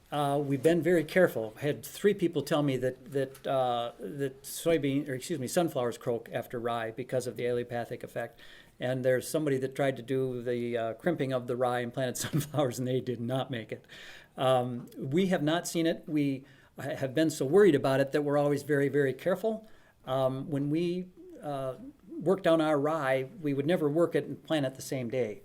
We've been very careful. I had 3 people tell me that sunflowers croak after rye because of the allelopathic effect. And there's somebody that tried to do the crimping of the rye and planted sunflowers, and they did not make it. We have not seen it. We have been so worried about it that we're always very, very careful. When we work down our rye, we would never work it and plant it the same day.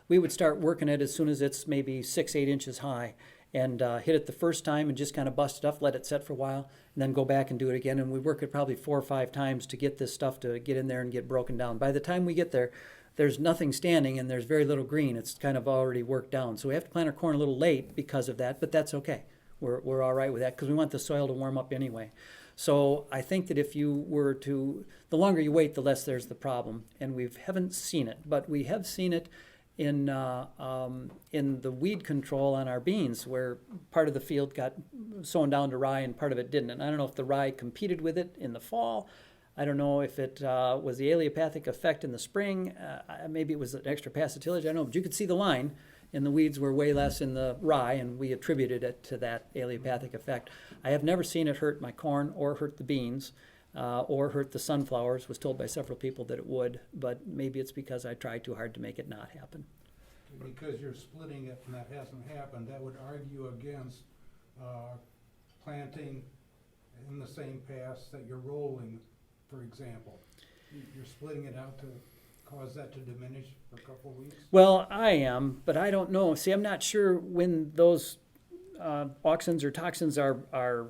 We would start working it as soon as it's maybe 6-8 inches high, and hit it the first time and just kind of bust it up, let it set for a while, and then go back and do it again. And we work it probably 4 or 5 times to get this stuff to get in there and get broken down. By the time we get there, there's nothing standing and there's very little green. It's kind of already worked down. So we have to plant our corn a little late because of that, but that's okay. We're all right with that because we want the soil to warm up anyway. So I think that if you were to, the longer you wait, the less there's the problem. And we haven't seen it, but we have seen it in the weed control on our beans, where part of the field got sown down to rye and part of it didn't. And I don't know if the rye competed with it in the fall. I don't know if it was the allelopathic effect in the spring. Maybe it was an extra pass of tillage. I don't know, but you could see the line. And the weeds were way less in the rye, and we attributed it to that allelopathic effect. I have never seen it hurt my corn or hurt the beans or hurt the sunflowers. Was told by several people that it would, but maybe it's because I tried too hard to make it not happen. Because you're splitting it and that hasn't happened, that would argue against planting in the same pass that you're rolling, for example. You're splitting it out to cause that to diminish for a couple of weeks? Well, I am, but I don't know. See, I'm not sure when those auxins or toxins are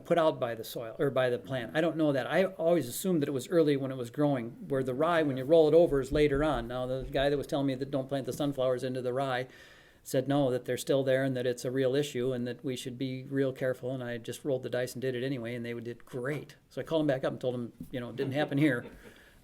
put out by the soil or by the plant. I don't know that. I always assumed that it was early when it was growing, where the rye, when you roll it over, is later on. Now, the guy that was telling me that don't plant the sunflowers into the rye said no, that they're still there and that it's a real issue and that we should be real careful. And I just rolled the dice and did it anyway, and they did great. So I called them back up and told them, it didn't happen here.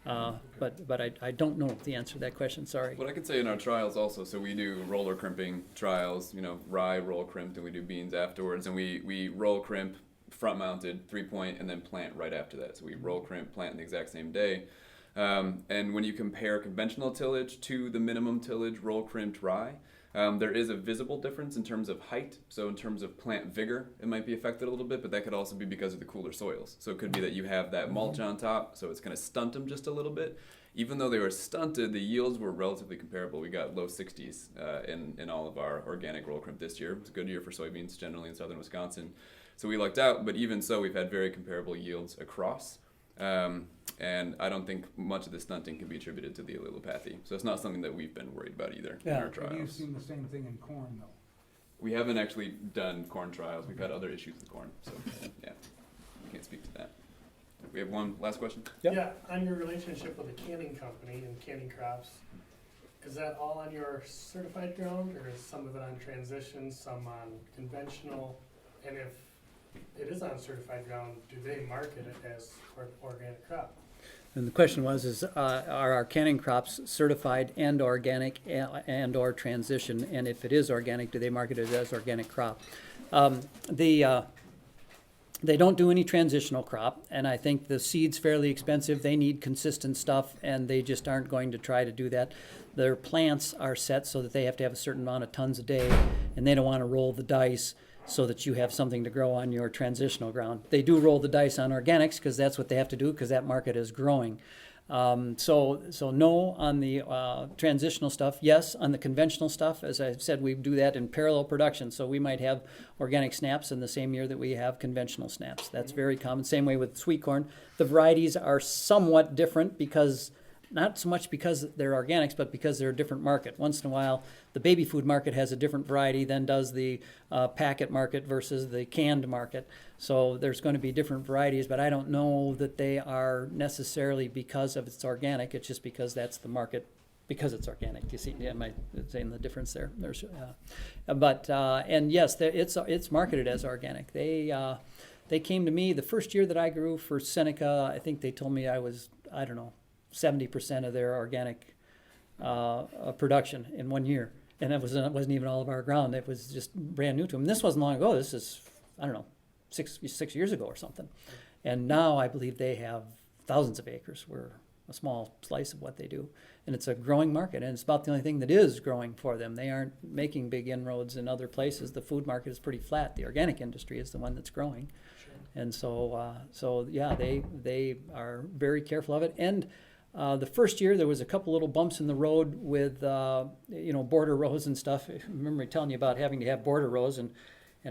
But I don't know the answer to that question, sorry. What I could say in our trials also, so we do roller crimping trials, rye roll crimped, and we do beans afterwards, and we roll crimp, front mounted, 3-point, and then plant right after that. So we roll crimp, plant the exact same day. And when you compare conventional tillage to the minimum tillage roll crimped rye, there is a visible difference in terms of height. So in terms of plant vigor, it might be affected a little bit, but that could also be because of the cooler soils. So it could be that you have that mulch on top, so it's going to stunt them just a little bit. Even though they were stunted, the yields were relatively comparable. We got low 60s in all of our organic roll crimp this year. It was a good year for soybeans generally in southern Wisconsin. So we lucked out, but even so, we've had very comparable yields across. And I don't think much of the stunting can be attributed to the allelopathy. So it's not something that we've been worried about either in our trials. Have you seen the same thing in corn, though? We haven't actually done corn trials. We've had other issues with corn. So, yeah, I can't speak to that. We have one last question? Yep. Yeah, on your relationship with the canning company and canning crops, is that all on your certified ground, or is some of it on transition, some on conventional? And if it is on certified ground, do they market it as organic crop? And the question was, are our canning crops certified and organic and or transition? And if it is organic, do they market it as organic crop? They don't do any transitional crop, and I think the seed's fairly expensive. They need consistent stuff, and they just aren't going to try to do that. Their plants are set so that they have to have a certain amount of tons a day, and they don't want to roll the dice so that you have something to grow on your transitional ground. They do roll the dice on organics because that's what they have to do because that market is growing. So no on the transitional stuff. Yes on the conventional stuff. As I said, we do that in parallel production. So we might have organic snaps in the same year that we have conventional snaps. That's very common. Same way with sweet corn. The varieties are somewhat different because not so much because they're organics, but because they're a different market. Once in a while, the baby food market has a different variety than does the packet market versus the canned market. So there's going to be different varieties, but I don't know that they are necessarily because of it's organic. It's just because that's the market, because it's organic. You see, am I saying the difference there? There's, and yes, it's marketed as organic. They came to me the first year that I grew for Seneca. I think they told me I was, I don't know, 70% of their organic production in 1 year. And it wasn't even all of our ground. It was just brand new to them. This wasn't long ago. This is, I don't know, six years ago or something. And now I believe they have thousands of acres. We're a small slice of what they do. And it's a growing market, and it's about the only thing that is growing for them. They aren't making big inroads in other places. The food market is pretty flat. The organic industry is the one that's growing. And so yeah, they are very careful of it. And the first year there was a couple little bumps in the road with border rows and stuff. I remember telling you about having to have border rows, and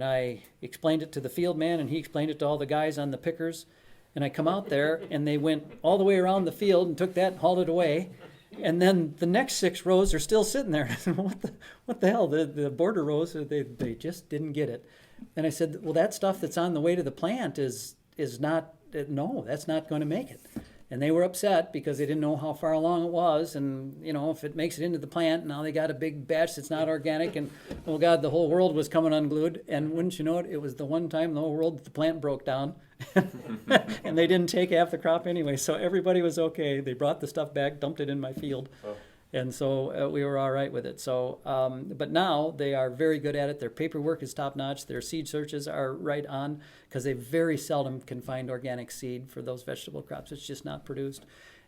I explained it to the field man, and he explained it to all the guys on the pickers. And I come out there, and they went all the way around the field and took that and hauled it away. And then the next 6 rows are still sitting there. I said, what the hell? The border rows, they just didn't get it. And I said, well, that stuff that's on the way to the plant is not, no, that's not going to make it. And they were upset because they didn't know how far along it was. And, if it makes it into the plant, now they got a big batch that's not organic. And, oh, God, the whole world was coming unglued. And wouldn't you know it, it was the one time in the whole world that the plant broke down. And they didn't take half the crop anyway. So everybody was okay. They brought the stuff back, dumped it in my field. Oh. And so we were all right with it. So, but now they are very good at it. Their paperwork is top notch. Their seed searches are right on because they very seldom can find organic seed for those vegetable crops. It's just not produced.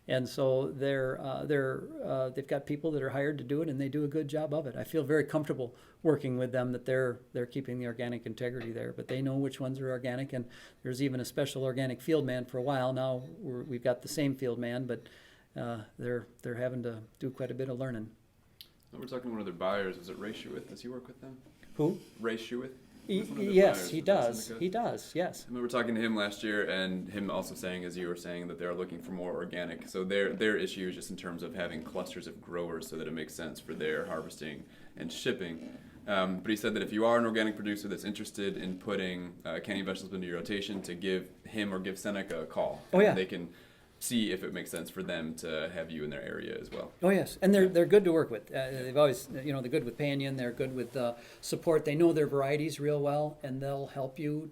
And so they've got people that are hired to do it, and they do a good job of it. I feel very comfortable working with them that they're keeping the organic integrity there. But they know which ones are organic, and there's even a special organic field man for a while now. We've got the same field man, but they're having to do quite a bit of learning. We're talking to one of their buyers. Was it Ray Schueth? Does he work with them? Who? Ray Schueth? Yes, he does. He does, yes. I remember talking to him last year, and him also saying, as you were saying, that they're looking for more organic. So their issue is just in terms of having clusters of growers so that it makes sense for their harvesting and shipping. But he said that if you are an organic producer that's interested in putting canning vegetables into your rotation, to give him or give Seneca a call. Oh, yeah. And they can see if it makes sense for them to have you in their area as well. Oh yes, and they're good to work with. They've always, they're good with Panion. They're good with support. They know their varieties real well, and they'll help you.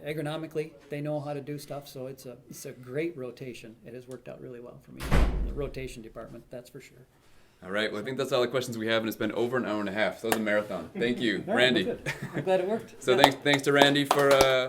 Agronomically, they know how to do stuff. So it's a great rotation. It has worked out really well for me. The rotation department, that's for sure. All right. Well, I think that's all the questions we have, and it's been over an hour and a half. So it was a marathon. Thank you, All right, Randy. well, good. I'm glad it worked. So thanks to Randy for